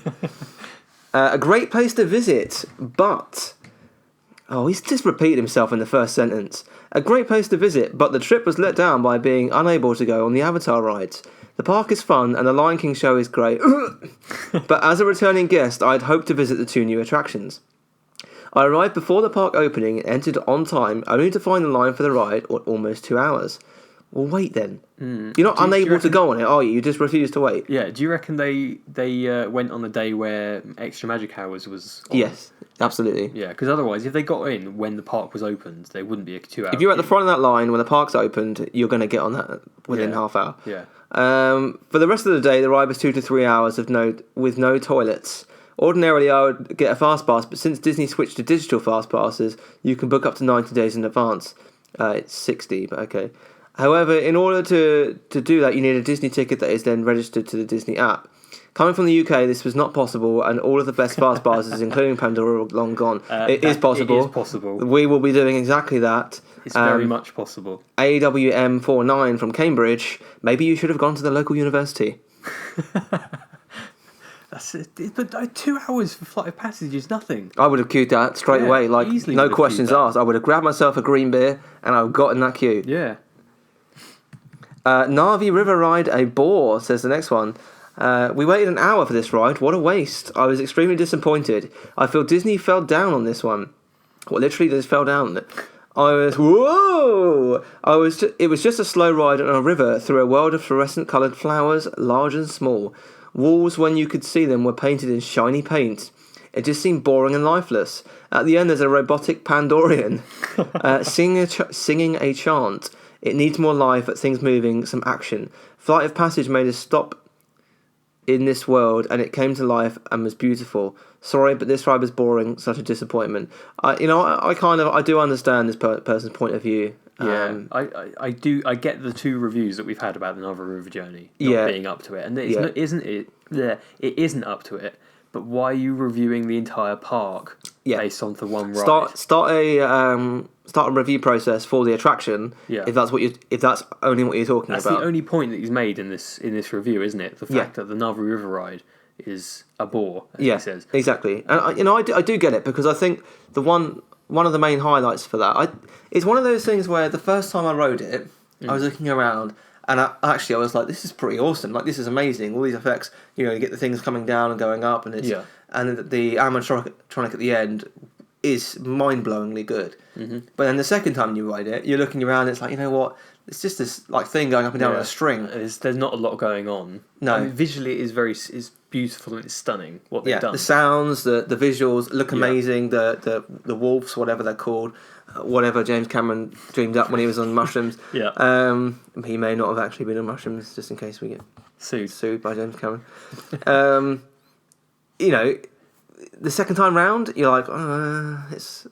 a great place to visit, but... Oh, he's just repeated himself in the first sentence. A great place to visit, but the trip was let down by being unable to go on the Avatar rides. The park is fun and the Lion King show is great, but as a returning guest, I'd hoped to visit the 2 new attractions. I arrived before the park opening and entered on time, only to find the line for the ride almost 2 hours. Well, wait then. You're not unable to go on it, are you? You just refuse to wait. Yeah. Do you reckon they went on the day where Extra Magic Hours was on? Yes, absolutely. Yeah, because otherwise, if they got in when the park was opened, they wouldn't be a 2 hour. If you're at the front of that line when the park's opened, you're going to get on that within half hour. Yeah. For the rest of the day, the ride was 2 to 3 hours with no toilets. Ordinarily, I would get a fast pass, but since Disney switched to digital fast passes, you can book up to 90 days in advance. It's 60, but okay. However, in order to do that, you need a Disney ticket that is then registered to the Disney app. Coming from the UK, this was not possible, and all of the best fast passes, including Pandora, are long gone. It is possible. It is possible. We will be doing exactly that. It's very much possible. AWM49 from Cambridge. Maybe you should have gone to the local university. That's it. But 2 hours for Flight of Passage is nothing. I would have queued that straight away, like no questions asked. I would have grabbed myself a green beer and I would have got in that queue. Yeah. Na'vi River Ride, a bore, says the next one. We waited an hour for this ride. What a waste. I was extremely disappointed. I feel Disney fell down on this one. Well, literally just fell down on it. It was just a slow ride on a river through a world of fluorescent coloured flowers, large and small. Walls, when you could see them, were painted in shiny paint. It just seemed boring and lifeless. At the end, there's a robotic Pandorian singing a chant. It needs more life, things moving, some action. Flight of Passage made us stop in this world, and it came to life and was beautiful. Sorry, but this ride was boring. Such a disappointment. I do understand this person's point of view. Yeah, I do. I get the 2 reviews that we've had about the Na'vi River Journey not being up to it, and it isn't up to it. But why are you reviewing the entire park based on the one ride? Start a review process for the attraction. Yeah. If that's only what you're talking That's about. the only point that he's made in this review, isn't it? The fact that the Na'vi River ride is a bore, as he says. Exactly. And I do get it, because I think one of the main highlights for that, it's one of those things where the first time I rode it, I was looking around. And I was like, this is pretty awesome. Like, this is amazing. All these effects, you get the things coming down and going up, and and the animatronic at the end is mind-blowingly good. Mm-hmm. But then the second time you ride it, you're looking around, it's like, you know what? It's just this thing going up and down on a string. There's not a lot going on. No. I mean, visually it is beautiful and it's stunning what they've done. The sounds, the visuals look amazing. The wolves, whatever they're called, whatever James Cameron dreamed up when he was on mushrooms. He may not have actually been on mushrooms, just in case we get sued by James Cameron. you know, the second time round, you're like, it's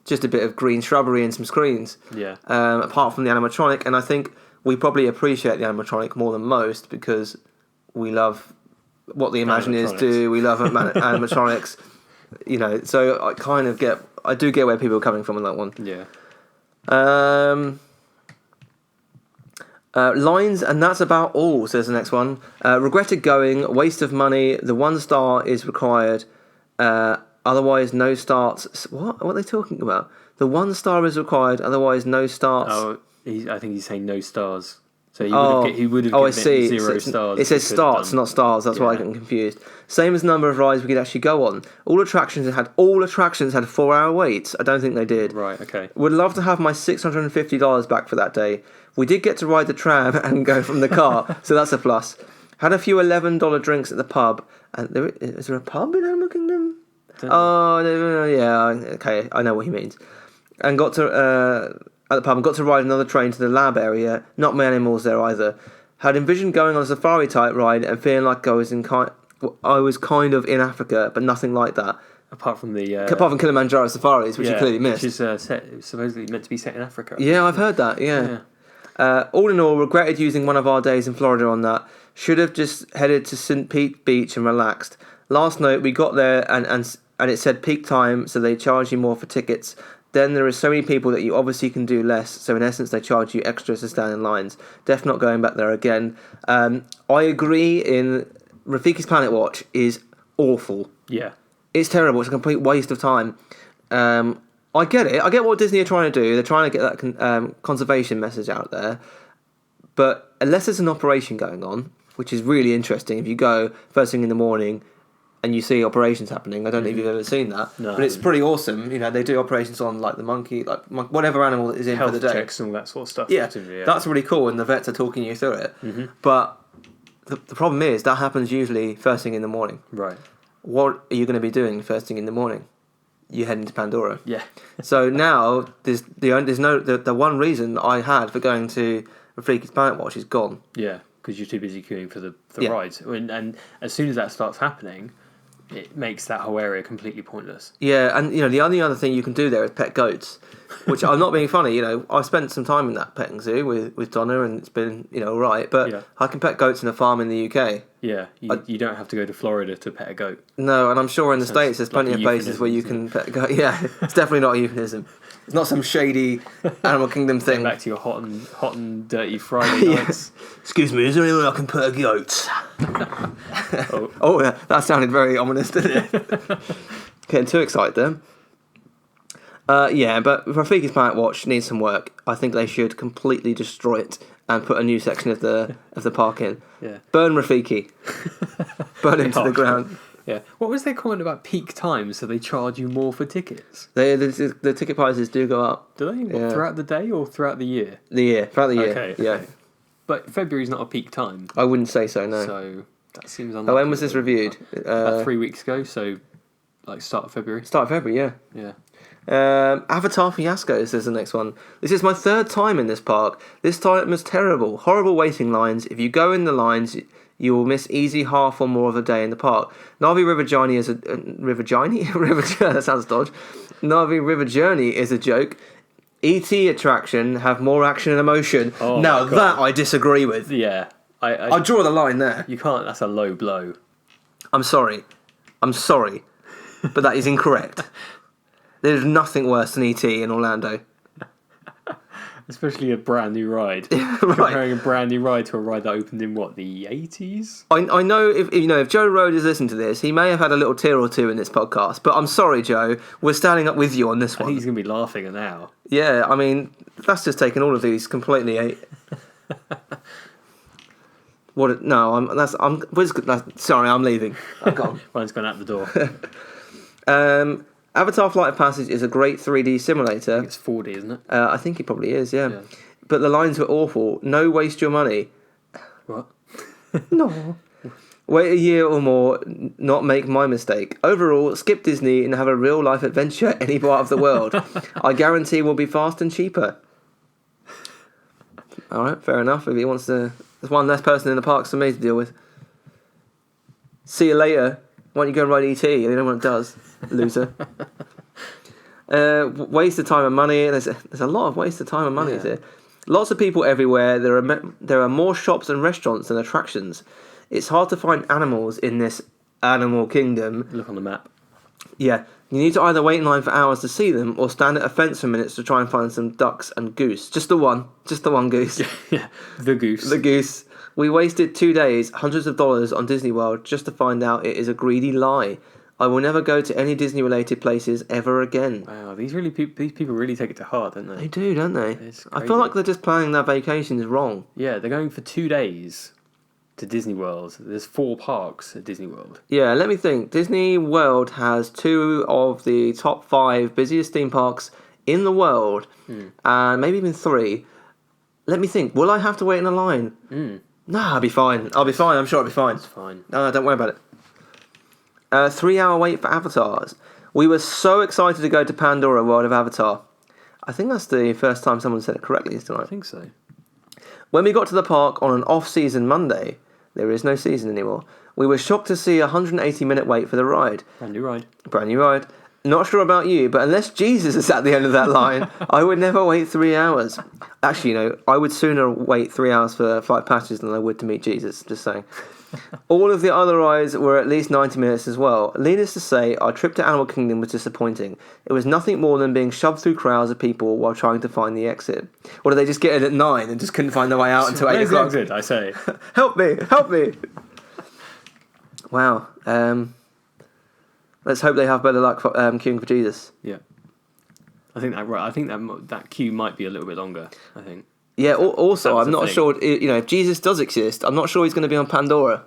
just a bit of green shrubbery and some screens. Yeah. Apart from the animatronic, and I think we probably appreciate the animatronic more than most because we love what the Imagineers do. We love animatronics, you know. So I do get where people are coming from on that one. Yeah. Lines, and that's about all, says the next one. Regretted going, waste of money, the 1 star is required, otherwise no starts. What are they talking about? The 1 star is required, otherwise no starts. Oh, I think he's saying no stars. So he would have given I see. it 0 stars. It says starts, not stars. That's why I get confused. Same as number of rides we could actually go on. All attractions had 4-hour waits. I don't think they did. Right. Okay. Would love to have my $650 back for that day. We did get to ride the tram and go from the car, so that's a plus. Had a few $11 drinks at the pub. And is there a pub in Animal Kingdom? Oh, no, yeah. Okay, I know what he means. And got to at the pub and got to ride another train to the lab area. Not many animals there either. Had envisioned going on a safari type ride and feeling like I was kind of in Africa, but nothing like that. Apart from Kilimanjaro safaris, which you clearly missed. Which is supposedly meant to be set in Africa. Yeah, I've heard that. Yeah. All in all, regretted using one of our days in Florida on that. Should have just headed to St. Pete Beach and relaxed. Last night we got there and it said peak time, so they charge you more for tickets. Then there are so many people that you obviously can do less, so in essence they charge you extra to stand in lines. Definitely not going back there again. I agree in Rafiki's Planet Watch is awful. Yeah. It's terrible. It's a complete waste of time. I get it. I get what Disney are trying to do. They're trying to get that conservation message out there. But unless there's an operation going on, which is really interesting, if you go first thing in the morning and you see operations happening, I don't know if you've ever seen that, no, but it's pretty awesome. You know, they do operations on like the monkey, like whatever animal that is in health for the day. checks and all that sort of stuff. Yeah, that's really cool, and the vets are talking you through it. Mm-hmm. But the problem is that happens usually first thing in the morning. Right. What are you going to be doing first thing in the morning? You're heading to Pandora. Yeah. So now there's the one reason I had for going to Rafiki's Planet Watch is gone. Yeah, because you're too busy queuing for the rides, and as soon as that starts happening, it makes that whole area completely pointless. Yeah, and you know the only other thing you can do there is pet goats, which I'm not being funny. You know, I spent some time in that petting zoo with Donna, and it's been all right. But I can pet goats in a farm in the UK. Yeah, you don't have to go to Florida to pet a goat. No, and I'm sure in the States there's plenty of places where you can pet a goat. Yeah, it's definitely not a euphemism. It's not some shady Animal Kingdom thing. Back to your hot and dirty Friday nights. Excuse me, is there anywhere I can pet a goat? Yeah, that sounded very ominous, didn't it? Getting too excited there. But Rafiki's Planet Watch needs some work. I think they should completely destroy it and put a new section of the park in. Yeah. Burn Rafiki. Burn him to the ground. Yeah. What was their comment about peak time? So they charge you more for tickets? The ticket prices do go up. Do they? What, throughout the day or throughout the year? Throughout the year. Okay. Yeah. But February's not a peak time. I wouldn't say so, no. So that seems unlikely. When was this reviewed? About 3 weeks ago, so like start of February. Start of February, yeah. Yeah. Avatar Fiasco says the next one. This is my 3rd time in this park. This time was terrible. Horrible waiting lines. If you go in the lines, you will miss easy half or more of a day in the park. Na'vi River Journey is that sounds dodge. Na'vi River Journey is a joke. E.T. attraction have more action and emotion. Oh now that I disagree with. Yeah. I draw the line there. You can't. That's a low blow. I'm sorry, but that is incorrect. There's nothing worse than E.T. in Orlando. Especially a brand new ride. Right. Comparing a brand new ride to a ride that opened in what, the 80s? I know if Joe Road is listening to this, he may have had a little tear or two in this podcast. But I'm sorry, Joe. We're standing up with you on this I one. think he's going to be laughing now. Yeah, I mean that's just taking all of these completely. Sorry, I'm leaving. I'm gone. Ryan's gone out the door. Avatar Flight of Passage is a great 3D simulator. It's 4D, isn't it? I think it probably is, yeah. But the lines were awful. No waste your money. What? No. Wait a year or more, not make my mistake. Overall, skip Disney and have a real life adventure any part of the world. I guarantee will be fast and cheaper. Alright, fair enough. If he wants to... There's one less person in the parks for me to deal with. See you later. Why don't you go and ride ET? You know what it does, loser. Waste of time and money. There's a lot of waste of time and money here. Lots of people everywhere. There are more shops and restaurants than attractions. It's hard to find animals in this animal kingdom. Look on the map. Yeah, you need to either wait in line for hours to see them or stand at a fence for minutes to try and find some ducks and goose. Just the one goose. Yeah, the goose. The goose. We wasted 2 days, hundreds of dollars on Disney World just to find out it is a greedy lie. I will never go to any Disney-related places ever again. Wow, these people really take it to heart, don't They they? do, don't they? It's I feel crazy. like they're just planning their vacations wrong. Yeah, they're going for 2 days to Disney World. There's 4 parks at Disney World. Yeah, let me think. Disney World has 2 of the top 5 busiest theme parks in the world, and maybe even 3. Let me think. Will I have to wait in a line? Nah, I'll be fine. I'm sure I'll be fine. It's fine. No, don't worry about it. 3-hour wait for Avatars. We were so excited to go to Pandora World of Avatar. I think that's the first time someone said it correctly tonight. I think so. When we got to the park on an off-season Monday, there is no season anymore, we were shocked to see a 180-minute wait for the ride. Brand new ride. Brand new ride. Not sure about you, but unless Jesus is at the end of that line, I would never wait 3 hours. Actually, I would sooner wait 3 hours for flight passengers than I would to meet Jesus, just saying. All of the other rides were at least 90 minutes as well. Needless to say, our trip to Animal Kingdom was disappointing. It was nothing more than being shoved through crowds of people while trying to find the exit. Or did they just get in at 9 and just couldn't find their way out until 8 Where's the o'clock? exit, I say. Help me! Wow. Let's hope they have better luck for, queuing for Jesus. Yeah. I think that queue might be a little bit longer, I think. Yeah, also, That was I'm the not thing. sure, if Jesus does exist, I'm not sure he's going to be on Pandora.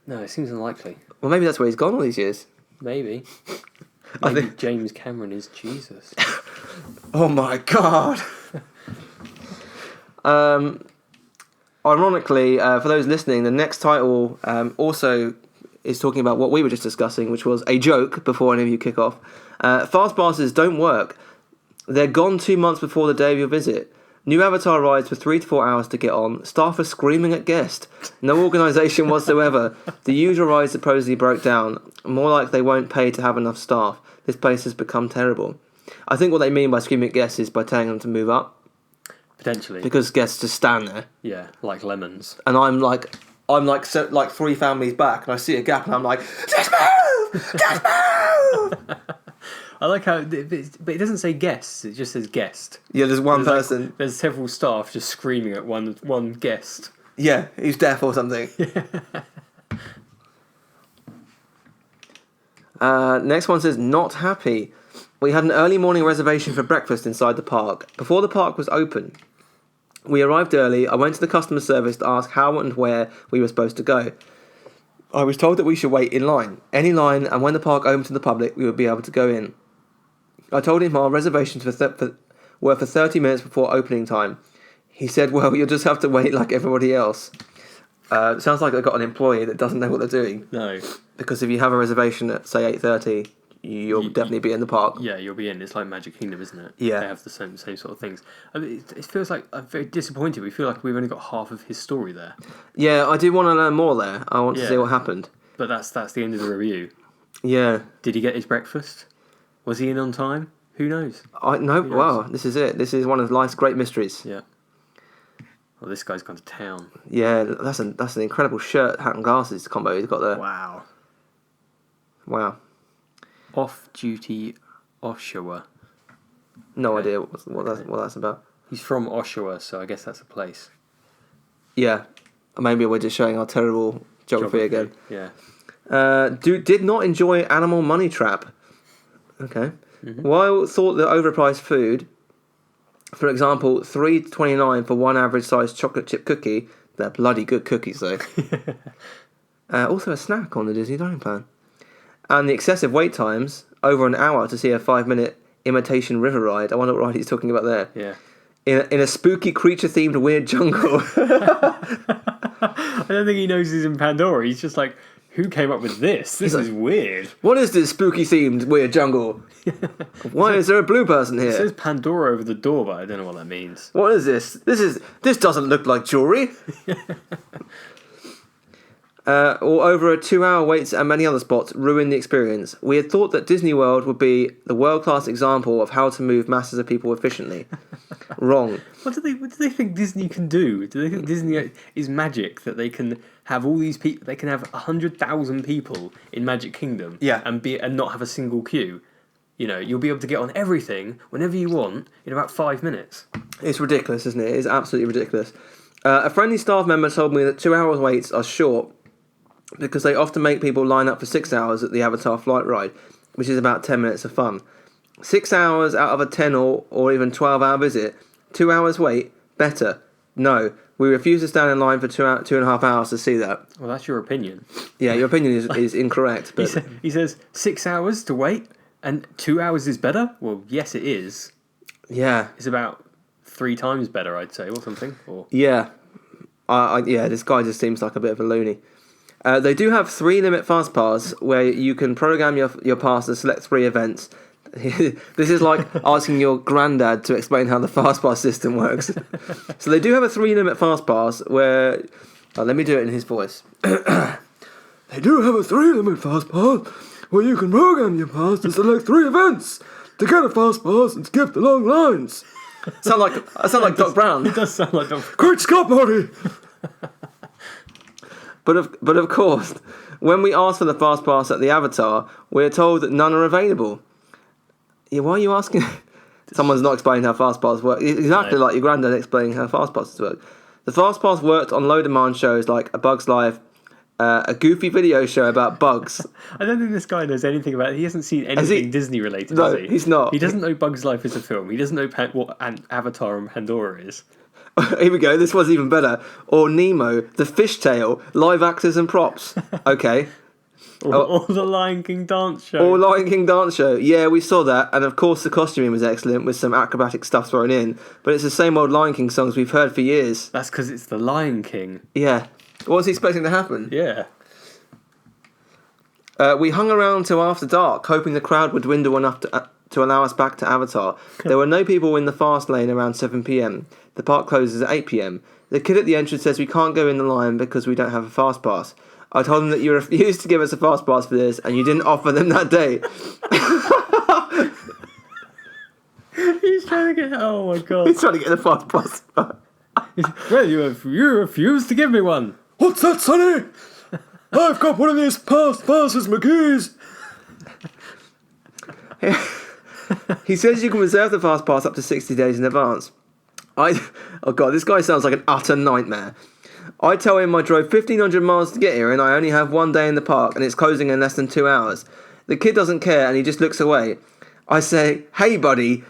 No, it seems unlikely. Well, maybe that's where he's gone all these years. Maybe. I Maybe think- James Cameron is Jesus. Oh my god! Ironically, for those listening, the next title also is talking about what we were just discussing, which was a joke before any of you kick off. Fast passes don't work. They're gone 2 months before the day of your visit. New Avatar rides for 3 to 4 hours to get on. Staff are screaming at guests. No organisation whatsoever. The usual ride supposedly broke down. More like they won't pay to have enough staff. This place has become terrible. I think what they mean by screaming at guests is by telling them to move up. Potentially. Because guests just stand there. Yeah, like lemons. And I'm like 3 families back, and I see a gap, and I'm like, just move! Just move! I like how, but it doesn't say guests, it just says guest. Yeah, there's one There's person. There's several staff just screaming at one guest. Yeah, he's deaf or something. Next one says, not happy. We had an early morning reservation for breakfast inside the park. Before the park was open, we arrived early. I went to the customer service to ask how and where we were supposed to go. I was told that we should wait in line. Any line, and when the park opened to the public, we would be able to go in. I told him our reservations were for 30 minutes before opening time. He said, well, you'll just have to wait like everybody else. Sounds like they've got an employee that doesn't know what they're doing. No. Because if you have a reservation at, say, 8:30, you'll definitely be in the park. Yeah, you'll be in. It's like Magic Kingdom, isn't it? Yeah. They have the same sort of things. I mean, it feels like I'm very disappointed. We feel like we've only got half of his story there. Yeah, I do want to learn more there. I want to see Yeah. what happened. But that's the end of the review. Yeah. Did he get his breakfast? Was he in on time? Who knows? Wow, this is it. This is one of life's great mysteries. Yeah. Well, this guy's gone to town. Yeah, that's an incredible shirt, hat, and glasses combo he's got there. Wow. Wow. Off-duty Oshawa. No Okay. idea what that's about. He's from Oshawa, so I guess that's a place. Yeah. Maybe we're just showing our terrible geography again. Yeah. Did not enjoy Animal Money Trap. Okay. While thought that overpriced food, for example, $3.29 for one average sized chocolate chip cookie, they're bloody good cookies though. Also a snack on the Disney dining plan. And the excessive wait times, over an hour to see a 5-minute imitation river ride. I wonder what ride he's talking about there. Yeah. In a spooky creature themed weird jungle. I don't think he knows he's in Pandora. He's just like, who came up with this? This is weird. What is this spooky themed weird jungle? Why is there a blue person It here? says Pandora over the door, but I don't know what that means. What is this? This doesn't look like jewelry. or over a 2-hour wait at many other spots ruined the experience. We had thought that Disney World would be the world-class example of how to move masses of people efficiently. Wrong. What do they think Disney can do? Do they think Disney is magic, that they can have all these people? They can have 100,000 people in Magic Kingdom, Yeah. and not have a single queue. You know, you'll be able to get on everything whenever you want in about 5 minutes. It's ridiculous, isn't it? It's absolutely ridiculous. A friendly staff member told me that 2 hours waits are short because they often make people line up for 6 hours at the Avatar flight ride, which is about 10 minutes of fun. 6 hours out of a 10 or even 12-hour visit, 2 hours wait, better. No, we refuse to stand in line for 2.5 hours to see that. Well, that's your opinion. Yeah, your opinion is incorrect. But He says 6 hours to wait and 2 hours is better? Well, yes, it is. yeah, It's about 3 times better, I'd say, or something. Or yeah, yeah. This guy just seems like a bit of a loony. They do have 3 limit fast pass where you can program your pass to select 3 events. This is like asking your granddad to explain how the fast pass system works. So they do have a 3 limit fast pass where. Let me do it in his voice. They do have a 3 limit fast pass where you can program your pass to select 3 events to get a fast pass and skip the long lines. I sound like Doc Brown. it does sound like Dr. Great Scott, Marty! But of course, when we ask for the fast pass at the Avatar, we're told that none are available. Yeah, why are you asking? Someone's not explaining how fast pass work. Exactly like your granddad explaining how fast passes work. The fast pass worked on low demand shows like A Bug's Life, a goofy video show about bugs. I don't think this guy knows anything about it. He hasn't seen anything Disney related, No, has he? he's not. He doesn't know Bug's Life is a film. He doesn't know what Avatar and Pandora is. Here we go, this was even better. Or Nemo, the fishtail, live actors and props. Okay. Or the Lion King dance show. Or Lion King dance show. Yeah, we saw that. And of course the costuming was excellent with some acrobatic stuff thrown in. But it's the same old Lion King songs we've heard for years. That's because it's the Lion King. Yeah. What was he expecting to happen? Yeah. We hung around till after dark, hoping the crowd would dwindle enough to allow us back to Avatar. There were no people in the fast lane around 7 p.m. The park closes at 8 p.m. The kid at the entrance says we can't go in the line because we don't have a fast pass. I told him that you refused to give us a fast pass for this and you didn't offer them that day. He's trying to get... Oh, my God. He's trying to get the fast pass. Well, you refused to give me one. What's that, Sonny? I've got one of these passes, McGee's. He says you can reserve the fast pass up to 60 days in advance. Oh God, this guy sounds like an utter nightmare. I tell him I drove 1,500 miles to get here and I only have 1 day in the park and it's closing in less than 2 hours. The kid doesn't care and he just looks away. I say, hey buddy,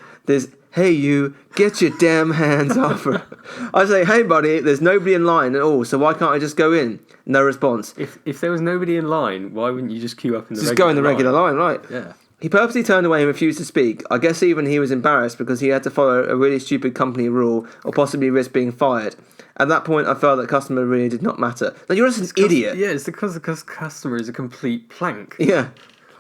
hey you, get your damn hands off her. I say, hey buddy, there's nobody in line at all, so why can't I just go in? No response. If there was nobody in line, why wouldn't you just queue up in the Just regular go in the regular line, right? Yeah. He purposely turned away and refused to speak. I guess even he was embarrassed because he had to follow a really stupid company rule or possibly risk being fired. At that point, I felt that customer really did not matter. Now, you're just an idiot. Yeah, it's because the customer is a complete plank. Yeah.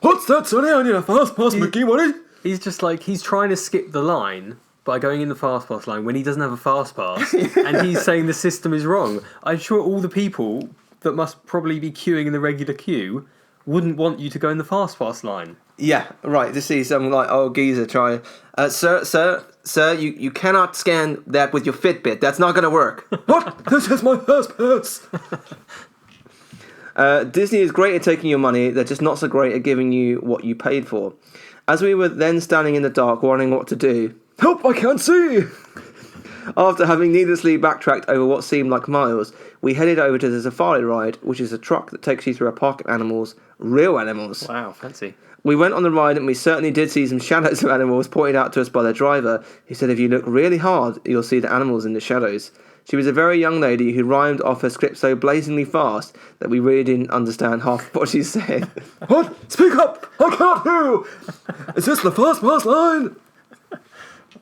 What's that, Sonny? I need a fast pass, Mickey, what? He's just like, he's trying to skip the line by going in the fast pass line when he doesn't have a fast pass. And he's saying the system is wrong. I'm sure all the people that must probably be queuing in the regular queue wouldn't want you to go in the fast pass line. Yeah, right. To see some like old geezer try. Sir, you cannot scan that with your Fitbit. That's not going to work. What? This is my fast pass. Disney is great at taking your money. They're just not so great at giving you what you paid for. As we were then standing in the dark, wondering what to do. Help! I can't see. After having needlessly backtracked over what seemed like miles, we headed over to the safari ride, which is a truck that takes you through a park of animals, real animals. Wow, fancy. We went on the ride and we certainly did see some shadows of animals pointed out to us by the driver, who said if you look really hard, you'll see the animals in the shadows. She was a very young lady who rhymed off her script so blazingly fast that we really didn't understand half of what she said. What? Speak up! I can't hear you! Is this the fast pass line?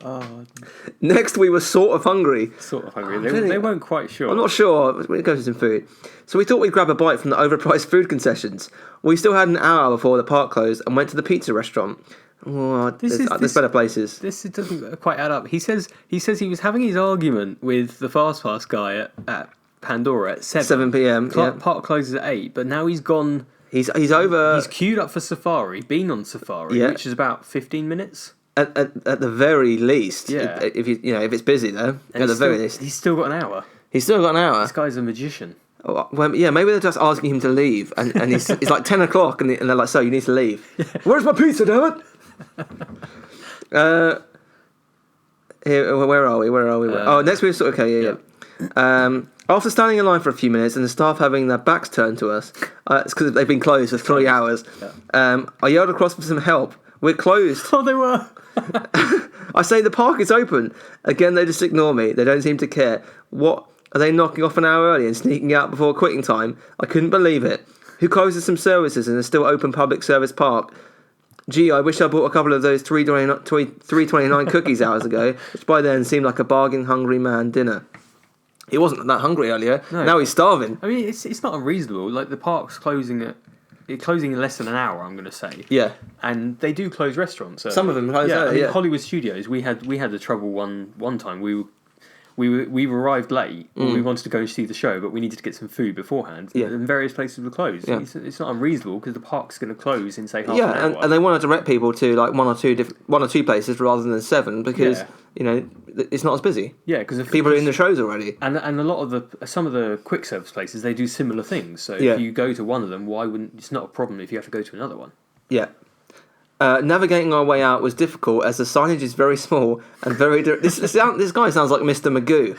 Oh. Next, we were sort of hungry. Sort of hungry. They weren't quite sure. I'm not sure. We'll go to some food. So we thought we'd grab a bite from the overpriced food concessions. We still had an hour before the park closed and went to the pizza restaurant. Oh, there's better places. This doesn't quite add up. He says he was having his argument with the fast pass guy at Pandora at 7. 7 p.m. Yeah. Park closes at 8, but now he's gone. He's over He's queued up for Safari, been on Safari, Yeah. which is about 15 minutes. at the very least. Yeah. If if it's busy though, And at the he's very still- least, He's still got an hour. he's still got an hour. This guy's a magician. Oh, well, yeah, maybe they're just asking him to leave, and it's like 10 o'clock, and they're like, "So you need to leave." Where's my pizza, damn it? Here, where are we? Next week. Okay, yeah. After standing in line for a few minutes and the staff having their backs turned to us, it's because they've been closed for 3 hours. I yelled across for some help. We're closed. Oh, they were. I say the park is open. Again, they just ignore me. They don't seem to care. What? Are they knocking off an hour early and sneaking out before quitting time? I couldn't believe it. Who closes some services in a still open public service park? Gee, I wish I bought a couple of those $3.29 cookies hours ago, which by then seemed like a bargain-hungry man dinner. He wasn't that hungry earlier. No. Now he's starving. I mean, it's not unreasonable. Like, the park's closing in less than an hour, I'm going to say. Yeah. And they do close restaurants. So. Some of them close early, I mean, yeah. Hollywood Studios, we had the trouble one time. We arrived late. We wanted to go and see the show, but we needed to get some food beforehand. Yeah. And various places were closed. Yeah. It's not unreasonable because the park's going to close in, say, half an hour. Yeah, and they want to direct people to like one or two places rather than 7 because it's not as busy. Yeah, because People are in the shows already. And a lot of some of the quick service places, they do similar things. So Yeah. if you go to one of them, why wouldn't? It's not a problem if you have to go to another one. Yeah. Navigating our way out was difficult as the signage is very small and very... This guy sounds like Mr. Magoo.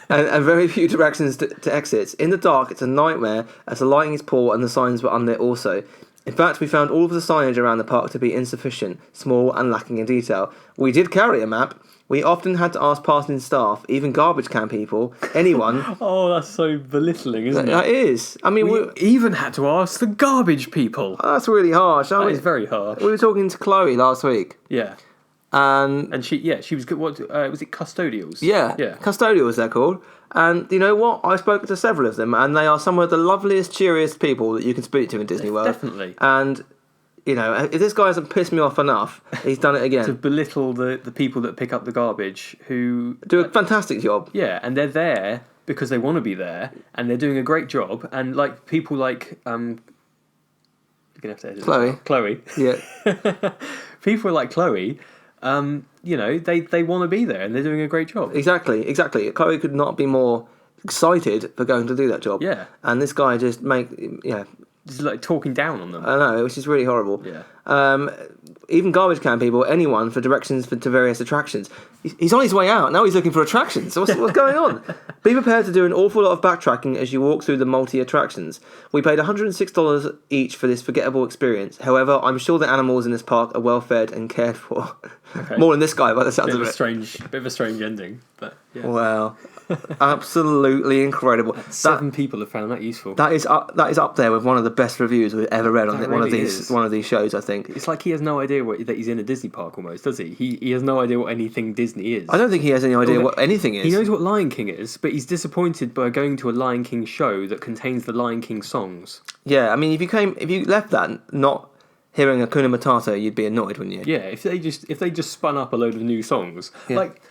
and very few directions to exits. In the dark, it's a nightmare as the lighting is poor and the signs were unlit also. In fact, we found all of the signage around the park to be insufficient, small and lacking in detail. We did carry a map. We often had to ask passing staff, even garbage can people, anyone... Oh, that's so belittling, isn't That is. I mean, We even had to ask the garbage people. that's really harsh. That is very harsh. We were talking to Chloe last week, Yeah. and She was good. What was it? Custodials. yeah, Yeah. custodials they're called. And you know what? I spoke to several of them, and they are some of the loveliest, cheeriest people that you can speak to in Disney World. Definitely. And you know, if this guy hasn't pissed me off enough, he's done it To again. belittle the people that pick up the garbage who Do a fantastic job. yeah, and they're there because they want to be there, and they're doing a great job. And like people like you're gonna have to edit Chloe. Chloe. Yeah, People like Chloe, you know, they want to be there and they're doing a great job. exactly. Chloe could not be more excited for going to do that job. Yeah. And this guy just Just like talking down on them. I know, which is really horrible. Yeah. Even garbage can people, anyone for directions to various attractions. He's on his way out. Now he's looking for attractions. So what's going on? Be prepared to do an awful lot of backtracking as you walk through the multi-attractions. We paid $106 each for this forgettable experience. However, I'm sure the animals in this park are well fed and cared for. Okay. More than this guy by the sounds Bit of of it. a strange ending, but yeah. Wow. Absolutely incredible. 7 people have found that useful. That is up there with one of the best reviews we've ever read on That one of really these is. one of these shows, I think. It's like he has no idea that he's in a Disney park almost, does he? He has no idea what anything Disney is. I don't think he has any idea Although what anything is. He knows what Lion King is, but he's disappointed by going to a Lion King show that contains the Lion King songs. Yeah, I mean, if you left that not hearing Hakuna Matata, you'd be annoyed, wouldn't you? Yeah, if they just spun up a load of new songs, Yeah. like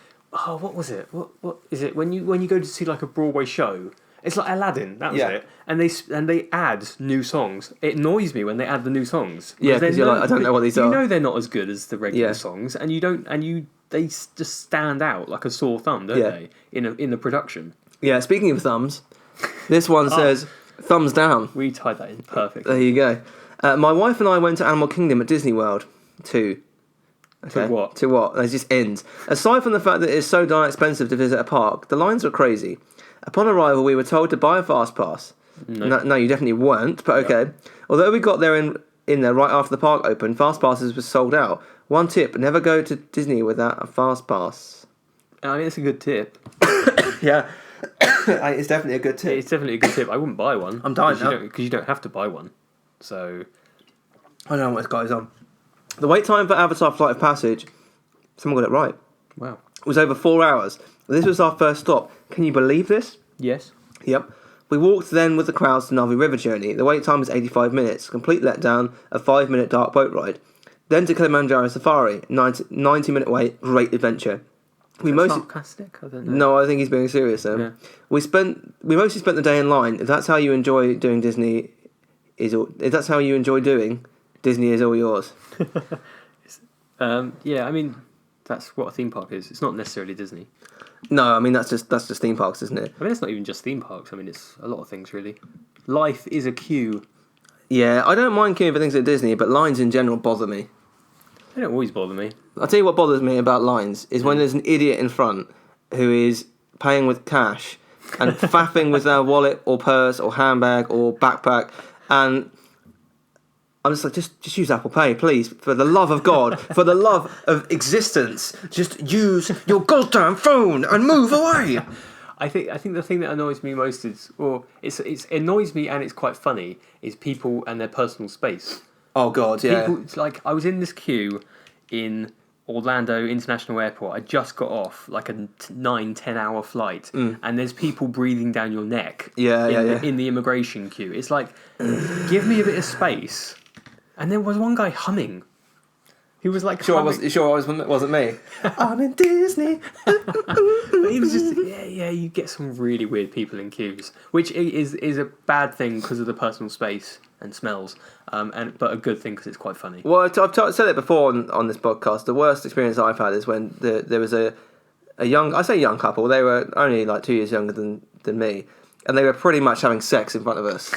what was it? What is it when you go to see like a Broadway show? It's like Aladdin, that was Yeah. it. And they add new songs. It annoys me when they add the new songs. Yeah, Because 'cause you're like, I don't know what these you are. You know they're not as good as the regular Yeah. songs, and they just stand out like a sore thumb, don't Yeah. they? In the production. Yeah, speaking of thumbs, this one says thumbs down. We tied that in perfect. There you go. My wife and I went to Animal Kingdom at Disney World. To what? To what? It just ends. Aside from the fact that it's so darn expensive to visit a park, the lines are crazy. Upon arrival, we were told to buy a fast pass. No, you definitely weren't, but okay. Although we got there in there right after the park opened, fast passes were sold out. One tip, never go to Disney without a fast pass. I mean, it's a good tip. Yeah, it's definitely a good tip. It's definitely a good tip. I wouldn't buy one. I'm dying now. Because you don't have to buy one. So, I don't know what this guy's on. The wait time for Avatar Flight of Passage, someone got it right, wow. was over 4 hours. This was our first stop. Can you believe this? Yes. Yep. We walked then with the crowds to Navi River Journey. The wait time was 85 minutes. Complete letdown, a 5-minute dark boat ride. Then to Kilimanjaro Safari, 90-minute wait, great adventure. We Is that mostly sarcastic? I don't know. no, I think he's being serious. Yeah. We mostly spent the day in line. If that's how you enjoy doing Disney, if that's how you enjoy doing, Disney is all yours. Yeah, I mean, that's what a theme park is. It's not necessarily Disney. No, I mean that's just theme parks, isn't it? I mean, it's not even just theme parks. I mean, it's a lot of things, really. Life is a queue. Yeah, I don't mind queuing for things at Disney, but lines in general bother me. They don't always bother me. I'll tell you what bothers me about lines is when there's an idiot in front who is paying with cash and faffing with their wallet or purse or handbag or backpack, and I'm just like, just use Apple Pay, please, for the love of God, for the love of existence, just use your goddamn phone and move away. I think the thing that annoys me most is, or it annoys me and it's quite funny, is people and their personal space. Oh God, yeah. People, it's like I was in this queue in Orlando International Airport. I just got off like a 9-10 hour flight, and there's people breathing down your neck. In the immigration queue. It's like, give me a bit of space. And there was one guy humming. He was like, Sure, it wasn't me. I'm in Disney. But he was just, yeah. You get some really weird people in queues, which is a bad thing because of the personal space and smells, but a good thing because it's quite funny. Well, I've said it before on this podcast. The worst experience I've had is when there was a young couple. They were only like 2 years younger than me, and they were pretty much having sex in front of us.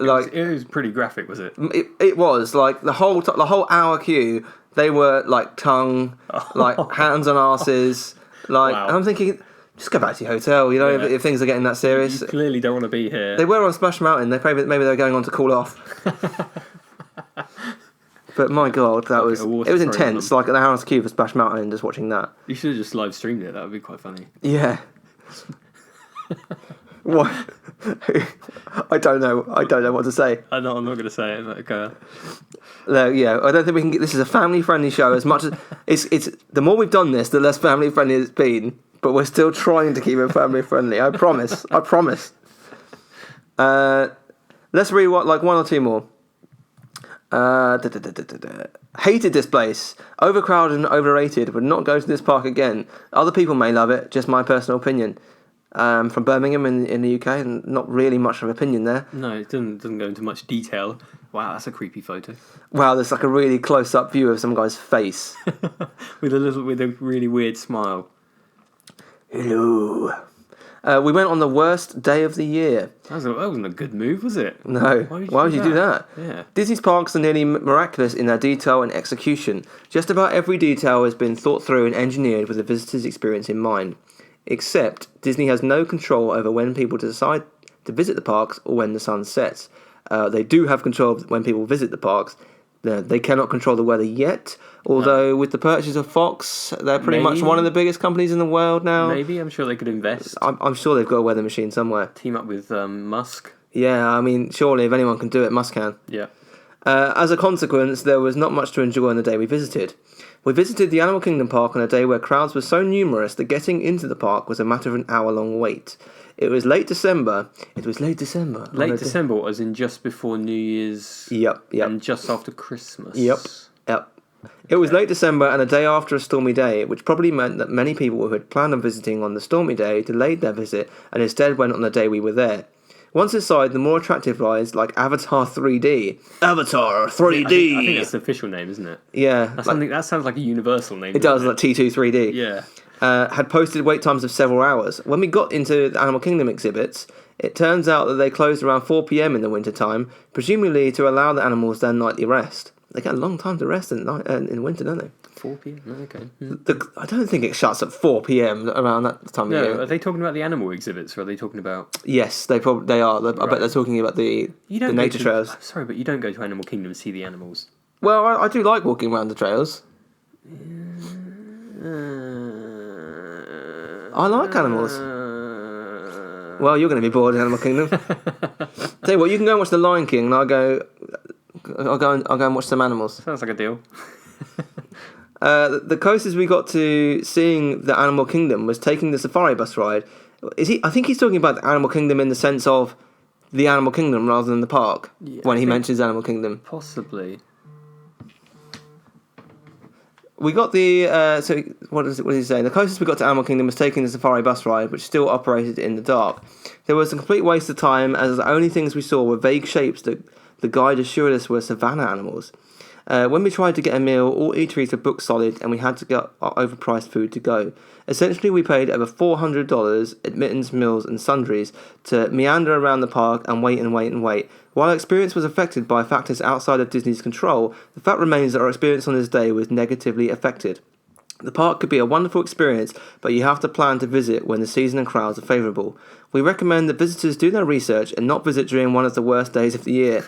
It was pretty graphic, was it? It was like the whole hour queue. They were like tongue, like hands on asses, like. Wow. And I'm thinking, just go back to your hotel. You know, Yeah. if things are getting that serious. You clearly don't want to be here. They were on Splash Mountain. Maybe they were going on to cool off. But my God, it was intense. Like an hour's queue for Splash Mountain and just watching that. You should have just live streamed it. That would be quite funny. Yeah. What? I don't know what to say. I'm not going to say it. But go. No, yeah, I don't think we can get. This is a family-friendly show. As much as it's the more we've done this, the less family-friendly it's been. But we're still trying to keep it family-friendly. I promise. I promise. Let's read like one or two more. Hated this place. Overcrowded and overrated. Would not go to this park again. Other people may love it. Just my personal opinion. From Birmingham in the UK, and not really much of an opinion there. No, it doesn't go into much detail. Wow, that's a creepy photo. Wow, there's like a really close-up view of some guy's face. with a really weird smile. Hello. We went on the worst day of the year. That wasn't a good move, was it? No. Why would you do that? Yeah. Disney's parks are nearly miraculous in their detail and execution. Just about every detail has been thought through and engineered with the visitor's experience in mind. Except Disney has no control over when people decide to visit the parks or when the sun sets. They do have control of when people visit the parks. They cannot control the weather yet, although with the purchase of Fox, they're pretty much one of the biggest companies in the world now. Maybe, I'm sure they could invest. I'm sure they've got a weather machine somewhere. Team up with Musk. Yeah, I mean, surely if anyone can do it, Musk can. Yeah. As a consequence, there was not much to enjoy on the day we visited. We visited the Animal Kingdom Park on a day where crowds were so numerous that getting into the park was a matter of an hour-long wait. It was late December. Late December, as in just before New Year's. Yep. And just after Christmas. Yep. It was late December and a day after a stormy day, which probably meant that many people who had planned on visiting on the stormy day delayed their visit and instead went on the day we were there. Once inside, the more attractive rides like Avatar 3D. Avatar 3D! I think that's the official name, isn't it? Yeah. That sounds like a universal name. It does, like T2 3D. Yeah. Had posted wait times of several hours. When we got into the Animal Kingdom exhibits, it turns out that they closed around 4 p.m. in the winter time, presumably to allow the animals their nightly rest. They get a long time to rest in winter, don't they? 4 p.m. Okay. I don't think it shuts at 4 p.m. around that time of year. No, are they talking about the animal exhibits, or are they talking about... Yes, they are. I bet they're talking about the nature trails. Sorry, but you don't go to Animal Kingdom to see the animals. Well, I do like walking around the trails. I like animals. Well, you're going to be bored in Animal Kingdom. Tell you what, you can go and watch The Lion King, and I'll go and watch some animals. Sounds like a deal. The closest we got to seeing the Animal Kingdom was taking the safari bus ride. I think he's talking about the Animal Kingdom in the sense of the Animal Kingdom rather than the park when he mentions Animal Kingdom. Possibly. We got the what is he saying? The closest we got to Animal Kingdom was taking the safari bus ride, which still operated in the dark. There was a complete waste of time, as the only things we saw were vague shapes that the guide assured us were savannah animals. When we tried to get a meal, all eateries were booked solid, and we had to get our overpriced food to go. Essentially, we paid over $400, admittance, meals, and sundries, to meander around the park and wait and wait and wait. While our experience was affected by factors outside of Disney's control, the fact remains that our experience on this day was negatively affected. The park could be a wonderful experience, but you have to plan to visit when the season and crowds are favourable. We recommend that visitors do their research and not visit during one of the worst days of the year.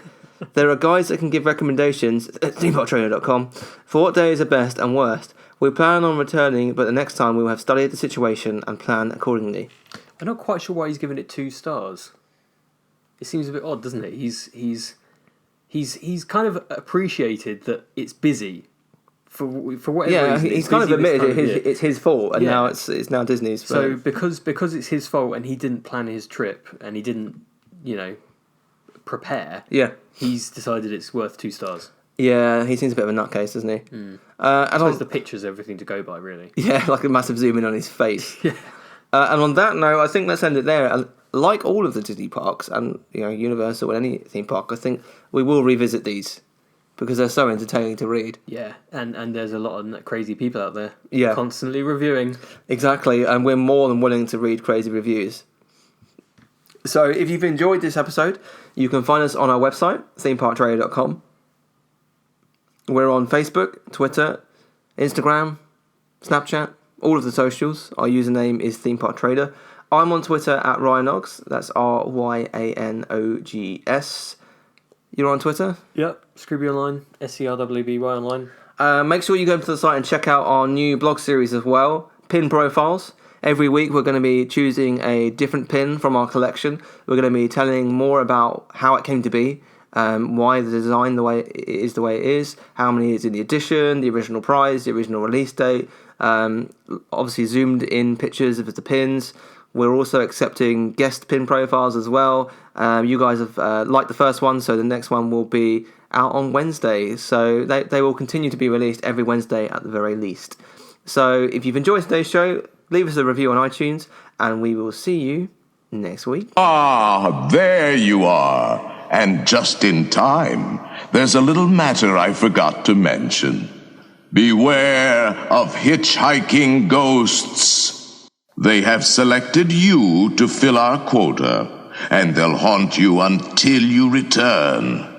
There are guides that can give recommendations at themeparktrainer.com for what days are best and worst. We plan on returning, but the next time we will have studied the situation and plan accordingly. I'm not quite sure why he's given it 2 stars. It seems a bit odd, doesn't it? He's kind of appreciated that it's busy for whatever reason. He's kind of admitted it's his fault, and now it's now Disney's. So because it's his fault, and he didn't plan his trip, and he didn't, prepare. Yeah, he's decided it's worth 2 stars. Yeah, he seems a bit of a nutcase, doesn't he? I suppose the picture's everything to go by, really. Yeah, like a massive zoom in on his face. Yeah. And on that note, I think let's end it there. Like all of the Disney parks and Universal and any theme park, I think we will revisit these because they're so entertaining to read. Yeah, and there's a lot of crazy people out there constantly reviewing. Exactly, and we're more than willing to read crazy reviews. So if you've enjoyed this episode, you can find us on our website, themeparktrader.com. We're on Facebook, Twitter, Instagram, Snapchat, all of the socials. Our username is Theme Park Trader. I'm on Twitter at Ryanogs. That's RYANOGS. You're on Twitter? Yep, Scrooby Online, SCRWBY Online. Make sure you go to the site and check out our new blog series as well, Pin Profiles. Every week we're going to be choosing a different pin from our collection. We're going to be telling more about how it came to be, why the design the way it is, how many is in the edition, the original price, the original release date, obviously zoomed in pictures of the pins. We're also accepting guest pin profiles as well. You guys have liked the first one, so the next one will be out on Wednesday. So they will continue to be released every Wednesday at the very least. So if you've enjoyed today's show, leave us a review on iTunes, and we will see you next week. Ah, there you are. And just in time. There's a little matter I forgot to mention. Beware of hitchhiking ghosts. They have selected you to fill our quota, and they'll haunt you until you return.